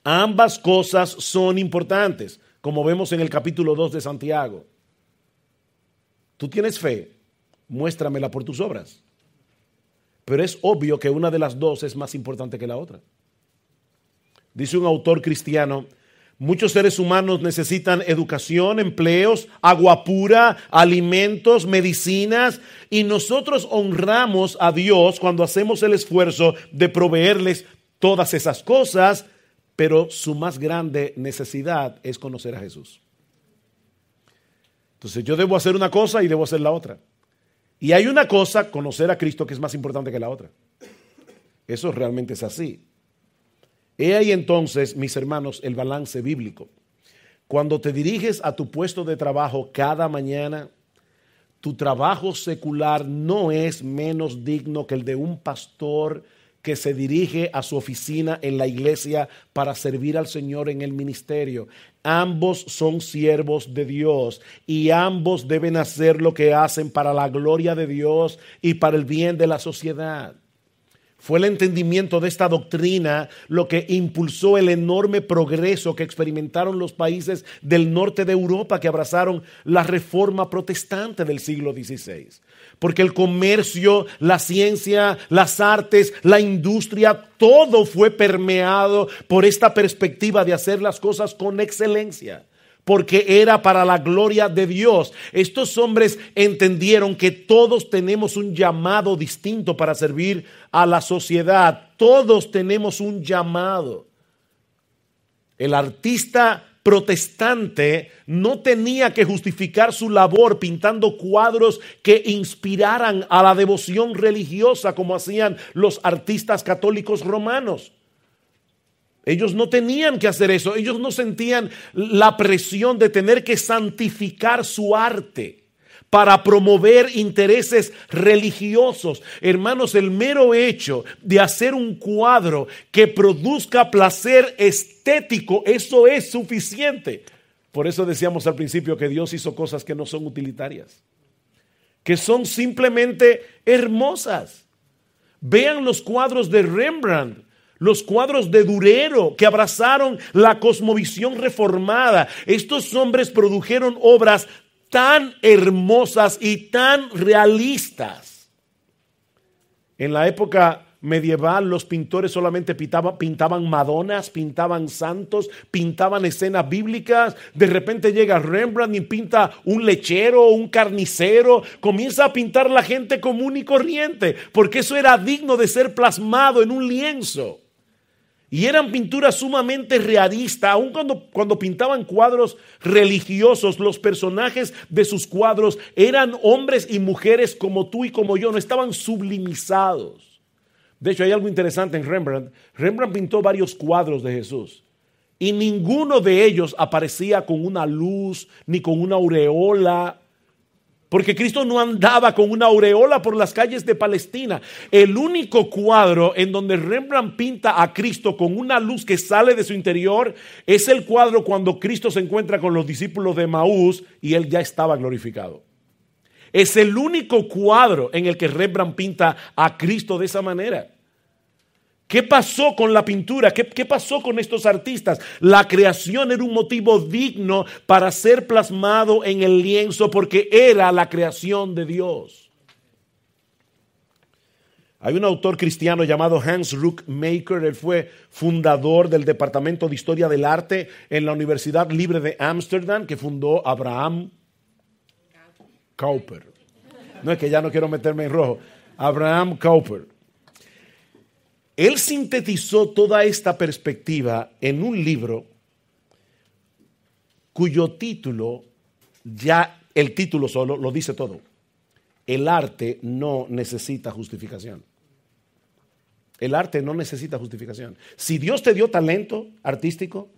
Ambas cosas son importantes, como vemos en el capítulo 2 de Santiago. Tú tienes fe, muéstramela por tus obras. Pero es obvio que una de las dos es más importante que la otra. Dice un autor cristiano: muchos seres humanos necesitan educación, empleos, agua pura, alimentos, medicinas, y nosotros honramos a Dios cuando hacemos el esfuerzo de proveerles todas esas cosas, pero su más grande necesidad es conocer a Jesús. Entonces yo debo hacer una cosa y debo hacer la otra. Y hay una cosa, conocer a Cristo, que es más importante que la otra. Eso realmente es así. He ahí entonces, mis hermanos, el balance bíblico. Cuando te diriges a tu puesto de trabajo cada mañana, tu trabajo secular no es menos digno que el de un pastor que se dirige a su oficina en la iglesia para servir al Señor en el ministerio. Ambos son siervos de Dios y ambos deben hacer lo que hacen para la gloria de Dios y para el bien de la sociedad. Fue el entendimiento de esta doctrina lo que impulsó el enorme progreso que experimentaron los países del norte de Europa que abrazaron la reforma protestante del siglo XVI. Porque el comercio, la ciencia, las artes, la industria, todo fue permeado por esta perspectiva de hacer las cosas con excelencia, porque era para la gloria de Dios. Estos hombres entendieron que todos tenemos un llamado distinto para servir a la sociedad. Todos tenemos un llamado. El artista protestante no tenía que justificar su labor pintando cuadros que inspiraran a la devoción religiosa como hacían los artistas católicos romanos. Ellos no tenían que hacer eso. Ellos no sentían la presión de tener que santificar su arte para promover intereses religiosos. Hermanos, el mero hecho de hacer un cuadro que produzca placer estético, eso es suficiente. Por eso decíamos al principio que Dios hizo cosas que no son utilitarias, que son simplemente hermosas. Vean los cuadros de Rembrandt, los cuadros de Durero, que abrazaron la cosmovisión reformada. Estos hombres produjeron obras tan hermosas y tan realistas. En la época medieval los pintores solamente pintaban Madonas, pintaban santos, pintaban escenas bíblicas. De repente llega Rembrandt y pinta un lechero, un carnicero, comienza a pintar la gente común y corriente, porque eso era digno de ser plasmado en un lienzo. Y eran pinturas sumamente realistas. Aun cuando pintaban cuadros religiosos, los personajes de sus cuadros eran hombres y mujeres como tú y como yo, no estaban sublimizados. De hecho, hay algo interesante en Rembrandt. Rembrandt pintó varios cuadros de Jesús y ninguno de ellos aparecía con una luz ni con una aureola, porque Cristo no andaba con una aureola por las calles de Palestina. El único cuadro en donde Rembrandt pinta a Cristo con una luz que sale de su interior es el cuadro cuando Cristo se encuentra con los discípulos de Emaús y él ya estaba glorificado. Es el único cuadro en el que Rembrandt pinta a Cristo de esa manera. ¿Qué pasó con la pintura? ¿Qué pasó con estos artistas? La creación era un motivo digno para ser plasmado en el lienzo porque era la creación de Dios. Hay un autor cristiano llamado Hans Ruckmaker. Él fue fundador del Departamento de Historia del Arte en la Universidad Libre de Ámsterdam, que fundó Abraham Kuyper. No, es que ya no quiero meterme en rojo. Abraham Kuyper. Él sintetizó toda esta perspectiva en un libro cuyo título, ya el título solo lo dice todo. El arte no necesita justificación. El arte no necesita justificación. Si Dios te dio talento artístico,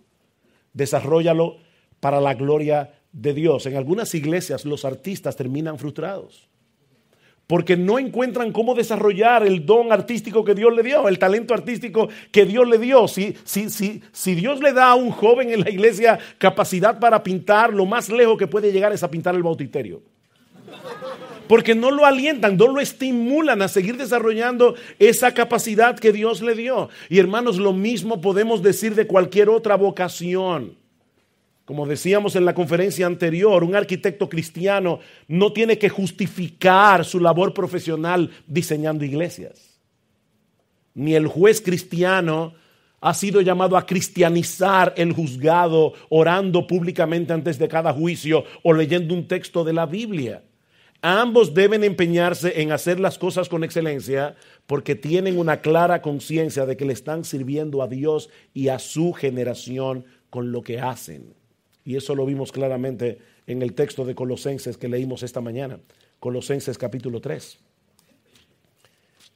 desarróllalo para la gloria de Dios. En algunas iglesias los artistas terminan frustrados porque no encuentran cómo desarrollar el don artístico que Dios le dio, el talento artístico que Dios le dio. Si Dios le da a un joven en la iglesia capacidad para pintar, lo más lejos que puede llegar es a pintar el bautisterio. Porque no lo alientan, no lo estimulan a seguir desarrollando esa capacidad que Dios le dio. Y hermanos, lo mismo podemos decir de cualquier otra vocación. Como decíamos en la conferencia anterior, un arquitecto cristiano no tiene que justificar su labor profesional diseñando iglesias. Ni el juez cristiano ha sido llamado a cristianizar el juzgado orando públicamente antes de cada juicio o leyendo un texto de la Biblia. Ambos deben empeñarse en hacer las cosas con excelencia porque tienen una clara conciencia de que le están sirviendo a Dios y a su generación con lo que hacen. Y eso lo vimos claramente en el texto de Colosenses que leímos esta mañana. Colosenses capítulo 3.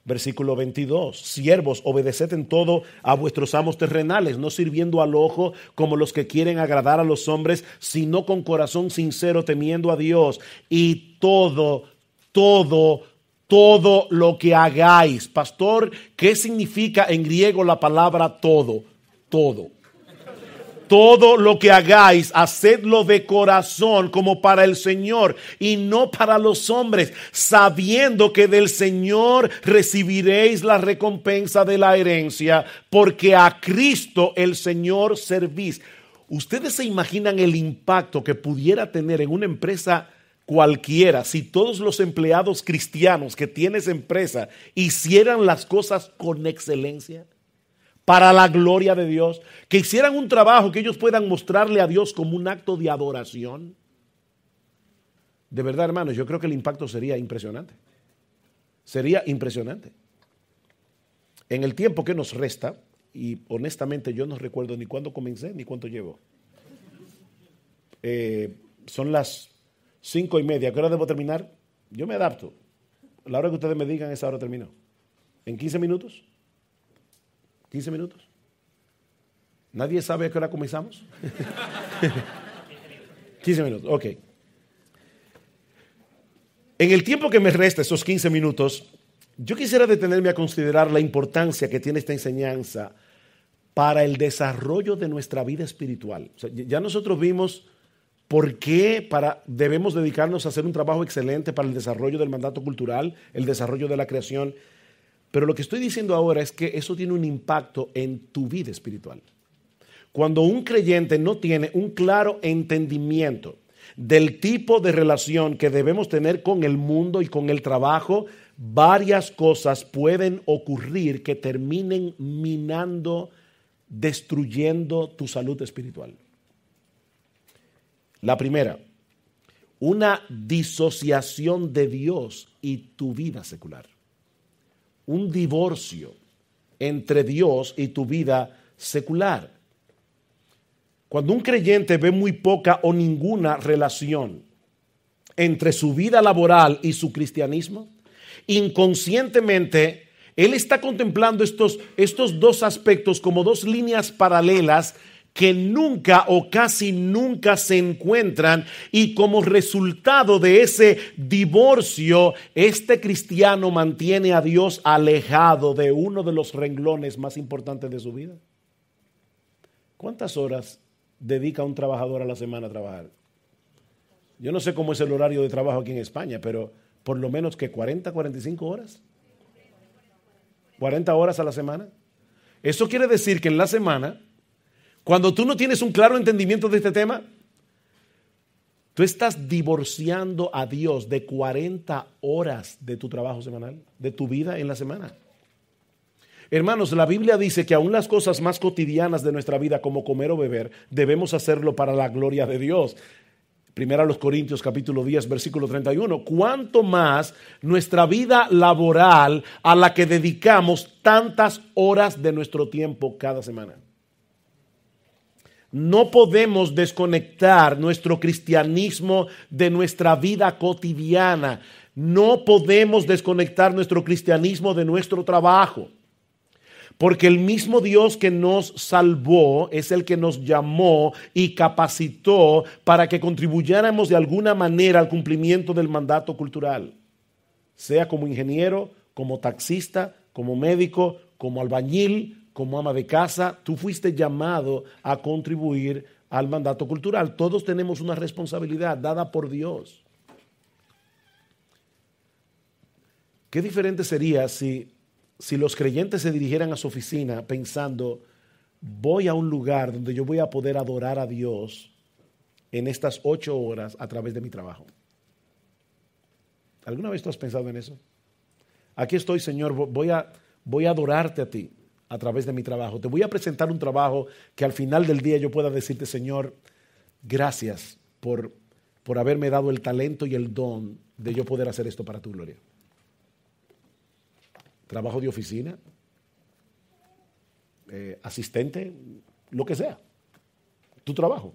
Versículo 22. Siervos, obedeced en todo a vuestros amos terrenales, no sirviendo al ojo como los que quieren agradar a los hombres, sino con corazón sincero temiendo a Dios. Y todo lo que hagáis. Pastor, ¿qué significa en griego la palabra todo? Todo. Todo lo que hagáis, hacedlo de corazón como para el Señor y no para los hombres, sabiendo que del Señor recibiréis la recompensa de la herencia, porque a Cristo el Señor servís. ¿Ustedes se imaginan el impacto que pudiera tener en una empresa cualquiera si todos los empleados cristianos que tiene esa empresa hicieran las cosas con excelencia? Para la gloria de Dios, que hicieran un trabajo que ellos puedan mostrarle a Dios como un acto de adoración. De verdad, hermanos, yo creo que el impacto sería impresionante. Sería impresionante. En el tiempo que nos resta, y honestamente yo no recuerdo ni cuándo comencé ni cuánto llevo. Son las 5:30. ¿A qué hora debo terminar? Yo me adapto. A la hora que ustedes me digan, esa hora termino. ¿En 15 minutos? 15 minutos. ¿Nadie sabe a qué hora comenzamos? 15 minutos, ok. En el tiempo que me resta, esos 15 minutos, yo quisiera detenerme a considerar la importancia que tiene esta enseñanza para el desarrollo de nuestra vida espiritual. O sea, ya nosotros vimos por qué debemos dedicarnos a hacer un trabajo excelente para el desarrollo del mandato cultural, el desarrollo de la creación. Pero lo que estoy diciendo ahora es que eso tiene un impacto en tu vida espiritual. Cuando un creyente no tiene un claro entendimiento del tipo de relación que debemos tener con el mundo y con el trabajo, varias cosas pueden ocurrir que terminen minando, destruyendo tu salud espiritual. La primera, una disociación de Dios y tu vida secular. Un divorcio entre Dios y tu vida secular. Cuando un creyente ve muy poca o ninguna relación entre su vida laboral y su cristianismo, inconscientemente él está contemplando estos dos aspectos como dos líneas paralelas que nunca o casi nunca se encuentran, y como resultado de ese divorcio, este cristiano mantiene a Dios alejado de uno de los renglones más importantes de su vida. ¿Cuántas horas dedica un trabajador a la semana a trabajar? Yo no sé cómo es el horario de trabajo aquí en España, pero por lo menos que 40, 45 horas. 40 horas a la semana. Eso quiere decir que en la semana, cuando tú no tienes un claro entendimiento de este tema, tú estás divorciando a Dios de 40 horas de tu trabajo semanal, de tu vida en la semana. Hermanos, la Biblia dice que aún las cosas más cotidianas de nuestra vida, como comer o beber, debemos hacerlo para la gloria de Dios. Primera a los Corintios capítulo 10 versículo 31. ¿Cuánto más nuestra vida laboral a la que dedicamos tantas horas de nuestro tiempo cada semana? No podemos desconectar nuestro cristianismo de nuestra vida cotidiana. No podemos desconectar nuestro cristianismo de nuestro trabajo. Porque el mismo Dios que nos salvó es el que nos llamó y capacitó para que contribuyéramos de alguna manera al cumplimiento del mandato cultural. Sea como ingeniero, como taxista, como médico, como albañil, como ama de casa, tú fuiste llamado a contribuir al mandato cultural. Todos tenemos una responsabilidad dada por Dios. Qué diferente sería si los creyentes se dirigieran a su oficina pensando, voy a un lugar donde yo voy a poder adorar a Dios en estas 8 horas a través de mi trabajo. ¿Alguna vez tú has pensado en eso? Aquí estoy, Señor, voy a adorarte a ti a través de mi trabajo. Te voy a presentar un trabajo que al final del día yo pueda decirte, Señor, gracias por haberme dado el talento y el don de yo poder hacer esto para tu gloria. Trabajo de oficina, asistente, lo que sea, tu trabajo.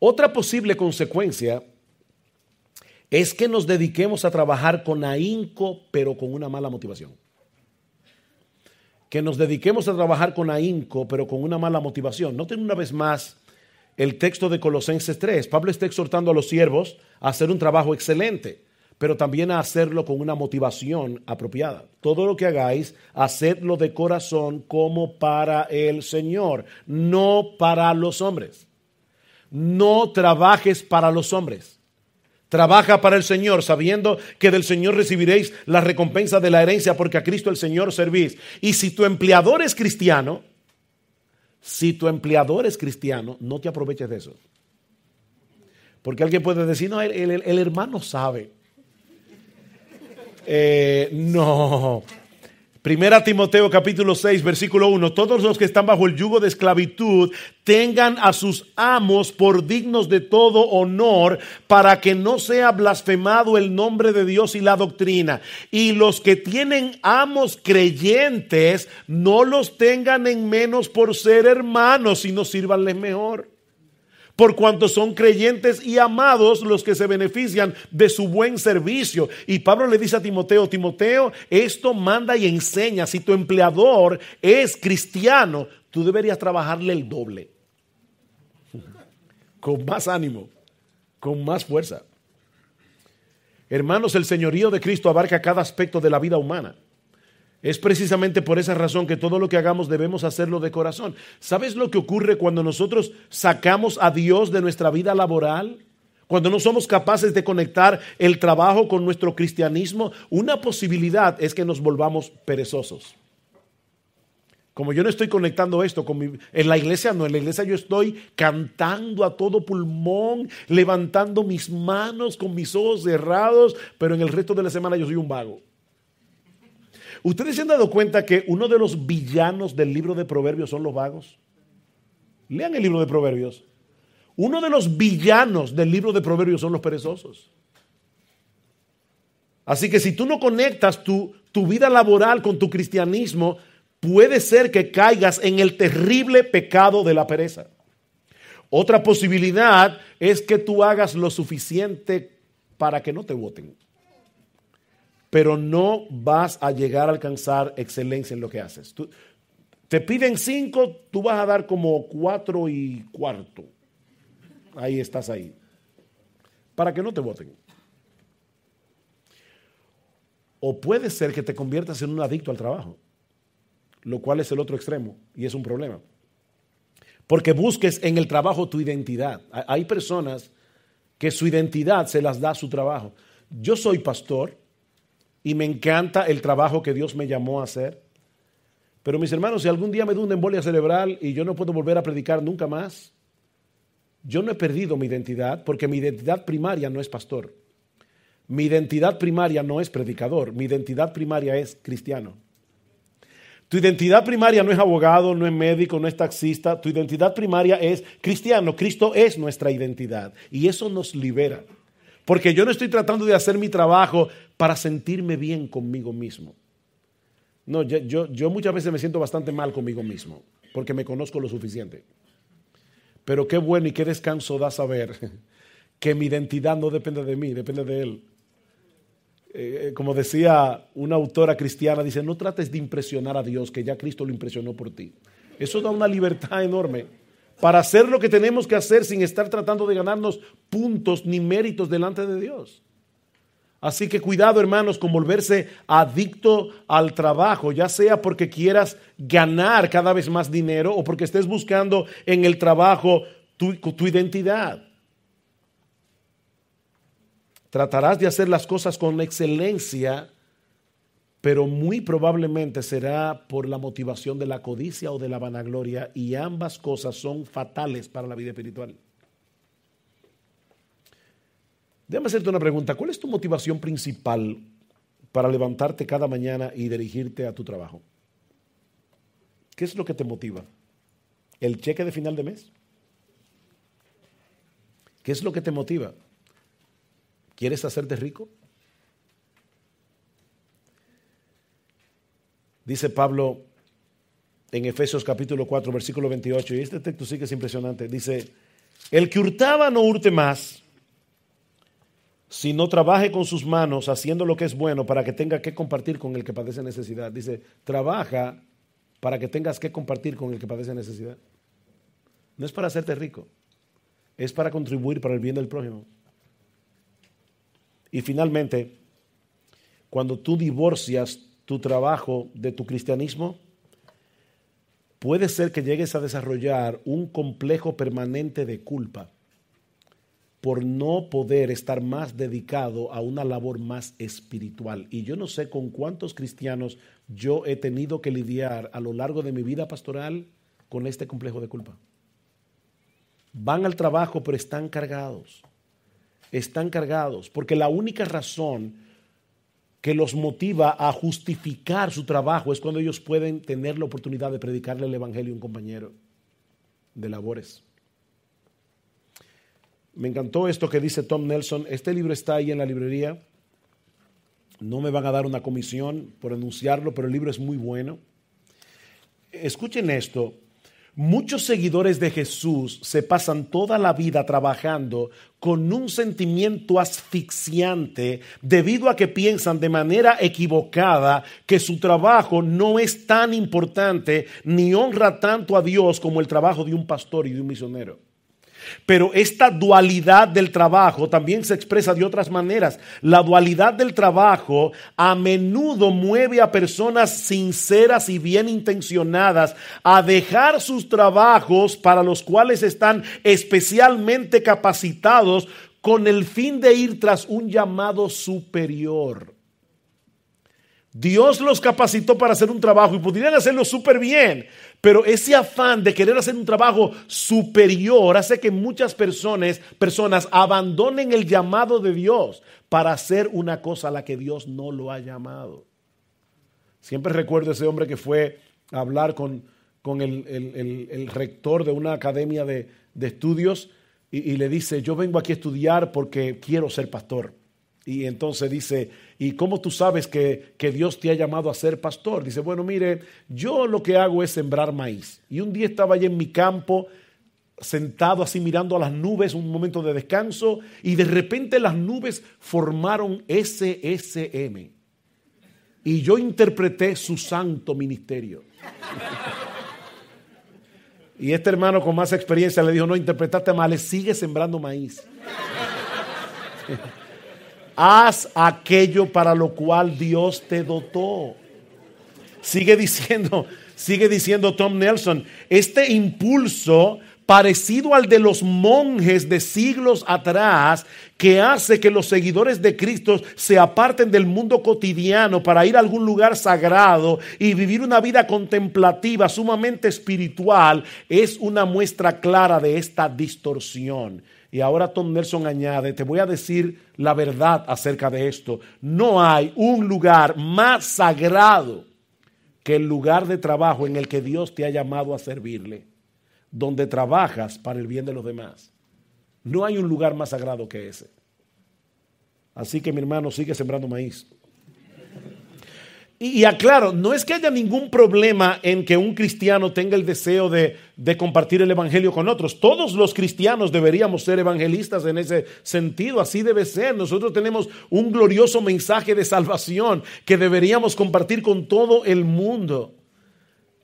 Otra posible consecuencia es que nos dediquemos a trabajar con ahínco, pero con una mala motivación. Que nos dediquemos a trabajar con ahínco, pero con una mala motivación. Noten una vez más el texto de Colosenses 3. Pablo está exhortando a los siervos a hacer un trabajo excelente, pero también a hacerlo con una motivación apropiada. Todo lo que hagáis, hacedlo de corazón como para el Señor, no para los hombres. No trabajes para los hombres. Trabaja para el Señor, sabiendo que del Señor recibiréis la recompensa de la herencia, porque a Cristo el Señor servís. Y si tu empleador es cristiano, no te aproveches de eso. Porque alguien puede decir, no, el hermano sabe. No. Primera Timoteo capítulo 6 versículo 1. Todos los que están bajo el yugo de esclavitud tengan a sus amos por dignos de todo honor, para que no sea blasfemado el nombre de Dios y la doctrina. Y los que tienen amos creyentes, no los tengan en menos por ser hermanos, sino sírvanles mejor. Por cuanto son creyentes y amados los que se benefician de su buen servicio. Y Pablo le dice a Timoteo, Timoteo, esto manda y enseña. Si tu empleador es cristiano, tú deberías trabajarle el doble. Con más ánimo, con más fuerza. Hermanos, el señorío de Cristo abarca cada aspecto de la vida humana. Es precisamente por esa razón que todo lo que hagamos debemos hacerlo de corazón. ¿Sabes lo que ocurre cuando nosotros sacamos a Dios de nuestra vida laboral? Cuando no somos capaces de conectar el trabajo con nuestro cristianismo, una posibilidad es que nos volvamos perezosos. Como yo no estoy conectando esto en la iglesia, no, en la iglesia yo estoy cantando a todo pulmón, levantando mis manos con mis ojos cerrados, pero en el resto de la semana yo soy un vago. ¿Ustedes se han dado cuenta que uno de los villanos del libro de Proverbios son los vagos? Lean el libro de Proverbios. Uno de los villanos del libro de Proverbios son los perezosos. Así que si tú no conectas tu vida laboral con tu cristianismo, puede ser que caigas en el terrible pecado de la pereza. Otra posibilidad es que tú hagas lo suficiente para que no te voten, pero no vas a llegar a alcanzar excelencia en lo que haces. Te piden 5, tú vas a dar como 4 1/4. Ahí estás ahí, para que no te voten. O puede ser que te conviertas en un adicto al trabajo, lo cual es el otro extremo y es un problema. Porque busques en el trabajo tu identidad. Hay personas que su identidad se las da su trabajo. Yo soy pastor y me encanta el trabajo que Dios me llamó a hacer. Pero mis hermanos, si algún día me da una embolia cerebral y yo no puedo volver a predicar nunca más, yo no he perdido mi identidad, porque mi identidad primaria no es pastor. Mi identidad primaria no es predicador. Mi identidad primaria es cristiano. Tu identidad primaria no es abogado, no es médico, no es taxista. Tu identidad primaria es cristiano. Cristo es nuestra identidad y eso nos libera. Porque yo no estoy tratando de hacer mi trabajo para sentirme bien conmigo mismo. No, yo muchas veces me siento bastante mal conmigo mismo porque me conozco lo suficiente. Pero qué bueno y qué descanso da saber que mi identidad no depende de mí, depende de Él. Como decía una autora cristiana, dice, no trates de impresionar a Dios, que ya Cristo lo impresionó por ti. Eso da una libertad enorme para hacer lo que tenemos que hacer sin estar tratando de ganarnos puntos ni méritos delante de Dios. Así que cuidado, hermanos, con volverse adicto al trabajo, ya sea porque quieras ganar cada vez más dinero o porque estés buscando en el trabajo tu identidad. Tratarás de hacer las cosas con excelencia, pero muy probablemente será por la motivación de la codicia o de la vanagloria, y ambas cosas son fatales para la vida espiritual. Déjame hacerte una pregunta. ¿Cuál es tu motivación principal para levantarte cada mañana y dirigirte a tu trabajo? ¿Qué es lo que te motiva? ¿El cheque de final de mes? ¿Qué es lo que te motiva? ¿Quieres hacerte rico? Dice Pablo en Efesios capítulo 4, versículo 28, y este texto sí que es impresionante. Dice, el que hurtaba no hurte más, sino trabaje con sus manos haciendo lo que es bueno para que tenga que compartir con el que padece necesidad. Dice, trabaja para que tengas que compartir con el que padece necesidad. No es para hacerte rico, es para contribuir para el bien del prójimo. Y finalmente, cuando tú divorcias tu trabajo de tu cristianismo, puede ser que llegues a desarrollar un complejo permanente de culpa por no poder estar más dedicado a una labor más espiritual. Y yo no sé con cuántos cristianos yo he tenido que lidiar a lo largo de mi vida pastoral con este complejo de culpa. Van al trabajo, pero están cargados. Están cargados, porque la única razón que los motiva a justificar su trabajo es cuando ellos pueden tener la oportunidad de predicarle el evangelio a un compañero de labores. Me encantó esto que dice Tom Nelson. Este libro está ahí en la librería. No me van a dar una comisión por anunciarlo, pero el libro es muy bueno. Escuchen esto. Muchos seguidores de Jesús se pasan toda la vida trabajando con un sentimiento asfixiante debido a que piensan de manera equivocada que su trabajo no es tan importante ni honra tanto a Dios como el trabajo de un pastor y de un misionero. Pero esta dualidad del trabajo también se expresa de otras maneras. La dualidad del trabajo a menudo mueve a personas sinceras y bien intencionadas a dejar sus trabajos para los cuales están especialmente capacitados con el fin de ir tras un llamado superior. Dios los capacitó para hacer un trabajo y podrían hacerlo súper bien, pero ese afán de querer hacer un trabajo superior hace que muchas personas abandonen el llamado de Dios para hacer una cosa a la que Dios no lo ha llamado. Siempre recuerdo ese hombre que fue a hablar con el rector de una academia de estudios y le dice: yo vengo aquí a estudiar porque quiero ser pastor. Y entonces dice: ¿y cómo tú sabes que Dios te ha llamado a ser pastor? Dice: bueno, mire, yo lo que hago es sembrar maíz. Y un día estaba allí en mi campo, sentado así mirando a las nubes, un momento de descanso, y de repente las nubes formaron SSM. Y yo interpreté su santo ministerio. Y este hermano con más experiencia le dijo: no, interpretaste mal, sigue sembrando maíz. Haz aquello para lo cual Dios te dotó. Sigue diciendo Tom Nelson, este impulso parecido al de los monjes de siglos atrás, que hace que los seguidores de Cristo se aparten del mundo cotidiano para ir a algún lugar sagrado y vivir una vida contemplativa sumamente espiritual, es una muestra clara de esta distorsión. Y ahora Tom Nelson añade: te voy a decir la verdad acerca de esto. No hay un lugar más sagrado que el lugar de trabajo en el que Dios te ha llamado a servirle, donde trabajas para el bien de los demás. No hay un lugar más sagrado que ese. Así que, mi hermano, sigue sembrando maíz. Y aclaro, no es que haya ningún problema en que un cristiano tenga el deseo de compartir el evangelio con otros. Todos los cristianos deberíamos ser evangelistas en ese sentido, así debe ser. Nosotros tenemos un glorioso mensaje de salvación que deberíamos compartir con todo el mundo.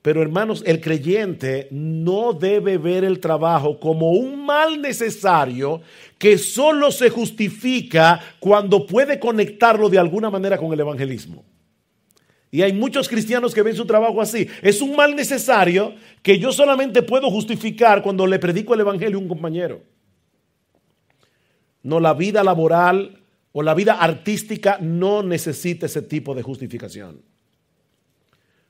Pero, hermanos, el creyente no debe ver el trabajo como un mal necesario que solo se justifica cuando puede conectarlo de alguna manera con el evangelismo. Y hay muchos cristianos que ven su trabajo así. Es un mal necesario que yo solamente puedo justificar cuando le predico el evangelio a un compañero. No, la vida laboral o la vida artística no necesita ese tipo de justificación.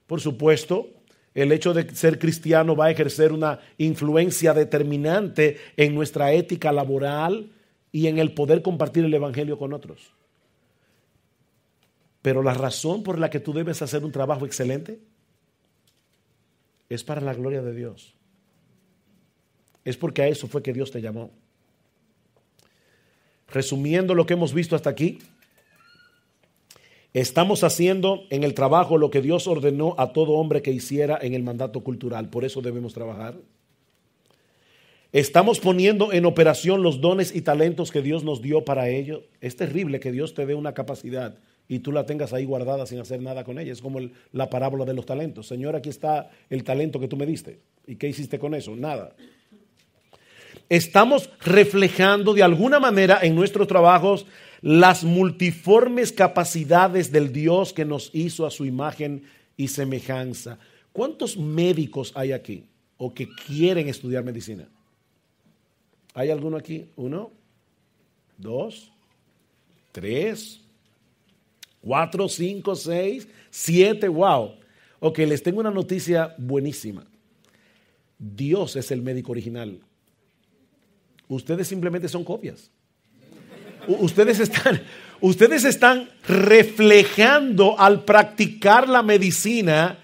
Por supuesto, el hecho de ser cristiano va a ejercer una influencia determinante en nuestra ética laboral y en el poder compartir el evangelio con otros. Pero la razón por la que tú debes hacer un trabajo excelente es para la gloria de Dios. Es porque a eso fue que Dios te llamó. Resumiendo lo que hemos visto hasta aquí, estamos haciendo en el trabajo lo que Dios ordenó a todo hombre que hiciera en el mandato cultural. Por eso debemos trabajar. Estamos poniendo en operación los dones y talentos que Dios nos dio para ello. Es terrible que Dios te dé una capacidad y tú la tengas ahí guardada sin hacer nada con ella. Es como la parábola de los talentos. Señor, aquí está el talento que tú me diste. ¿Y qué hiciste con eso? Nada. Estamos reflejando de alguna manera en nuestros trabajos las multiformes capacidades del Dios que nos hizo a su imagen y semejanza. ¿Cuántos médicos hay aquí o que quieren estudiar medicina? ¿Hay alguno aquí? 1, 2, 3, 4, 5, 6, 7, wow. Ok, les tengo una noticia buenísima. Dios es el médico original. Ustedes simplemente son copias. Ustedes están reflejando al practicar la medicina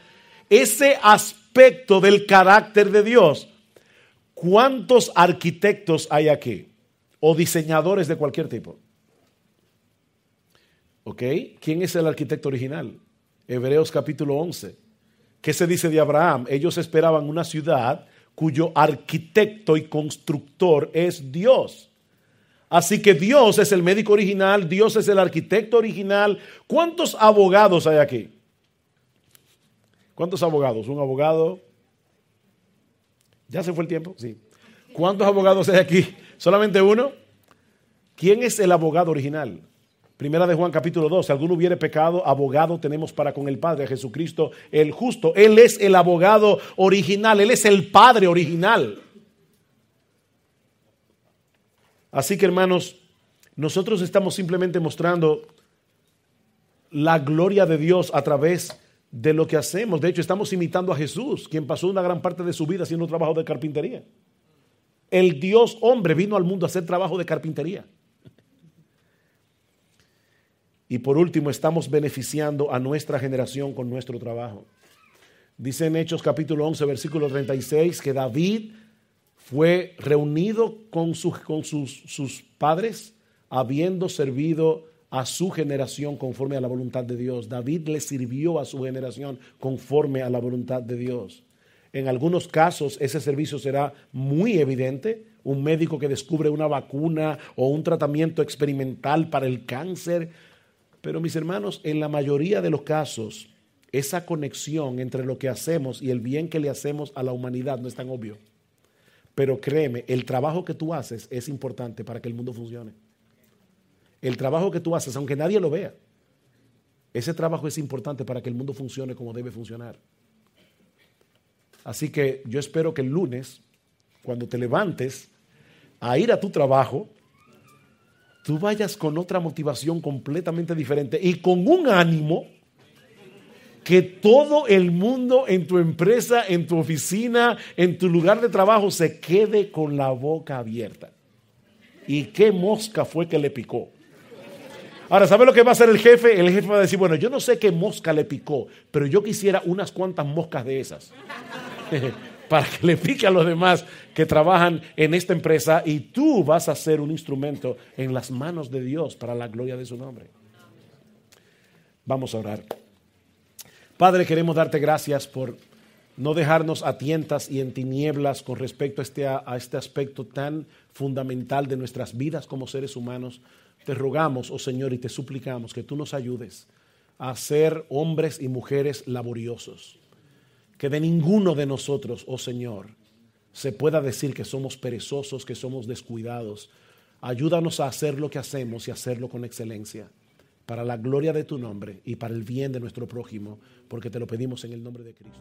ese aspecto del carácter de Dios. ¿Cuántos arquitectos hay aquí? O diseñadores de cualquier tipo. ¿Ok? ¿Quién es el arquitecto original? Hebreos capítulo 11. ¿Qué se dice de Abraham? Ellos esperaban una ciudad cuyo arquitecto y constructor es Dios. Así que Dios es el médico original, Dios es el arquitecto original. ¿Cuántos abogados hay aquí? ¿Cuántos abogados? ¿Un abogado? ¿Ya se fue el tiempo? Sí. ¿Cuántos abogados hay aquí? ¿Solamente uno? ¿Quién es el abogado original? Primera de Juan capítulo 2, si alguno hubiere pecado, abogado tenemos para con el Padre, Jesucristo el justo. Él es el abogado original, Él es el Padre original. Así que, hermanos, nosotros estamos simplemente mostrando la gloria de Dios a través de lo que hacemos. De hecho, estamos imitando a Jesús, quien pasó una gran parte de su vida haciendo trabajo de carpintería. El Dios hombre vino al mundo a hacer trabajo de carpintería. Y por último, estamos beneficiando a nuestra generación con nuestro trabajo. Dice en Hechos capítulo 11, versículo 36, que David fue reunido con sus padres, habiendo servido a su generación conforme a la voluntad de Dios. David le sirvió a su generación conforme a la voluntad de Dios. En algunos casos ese servicio será muy evidente. Un médico que descubre una vacuna o un tratamiento experimental para el cáncer. Pero mis hermanos, en la mayoría de los casos, esa conexión entre lo que hacemos y el bien que le hacemos a la humanidad no es tan obvio. Pero créeme, el trabajo que tú haces es importante para que el mundo funcione. El trabajo que tú haces, aunque nadie lo vea, ese trabajo es importante para que el mundo funcione como debe funcionar. Así que yo espero que el lunes, cuando te levantes a ir a tu trabajo, tú vayas con otra motivación completamente diferente y con un ánimo que todo el mundo en tu empresa, en tu oficina, en tu lugar de trabajo se quede con la boca abierta. ¿Y qué mosca fue que le picó? Ahora, ¿sabe lo que va a hacer el jefe? El jefe va a decir, bueno, yo no sé qué mosca le picó, pero yo quisiera unas cuantas moscas de esas para que le pique a los demás que trabajan en esta empresa, y tú vas a ser un instrumento en las manos de Dios para la gloria de su nombre. Vamos a orar. Padre, queremos darte gracias por no dejarnos a tientas y en tinieblas con respecto a este aspecto tan fundamental de nuestras vidas como seres humanos. Te rogamos, oh Señor, y te suplicamos que tú nos ayudes a ser hombres y mujeres laboriosos. Que de ninguno de nosotros, oh Señor, se pueda decir que somos perezosos, que somos descuidados. Ayúdanos a hacer lo que hacemos y hacerlo con excelencia, para la gloria de tu nombre y para el bien de nuestro prójimo, porque te lo pedimos en el nombre de Cristo.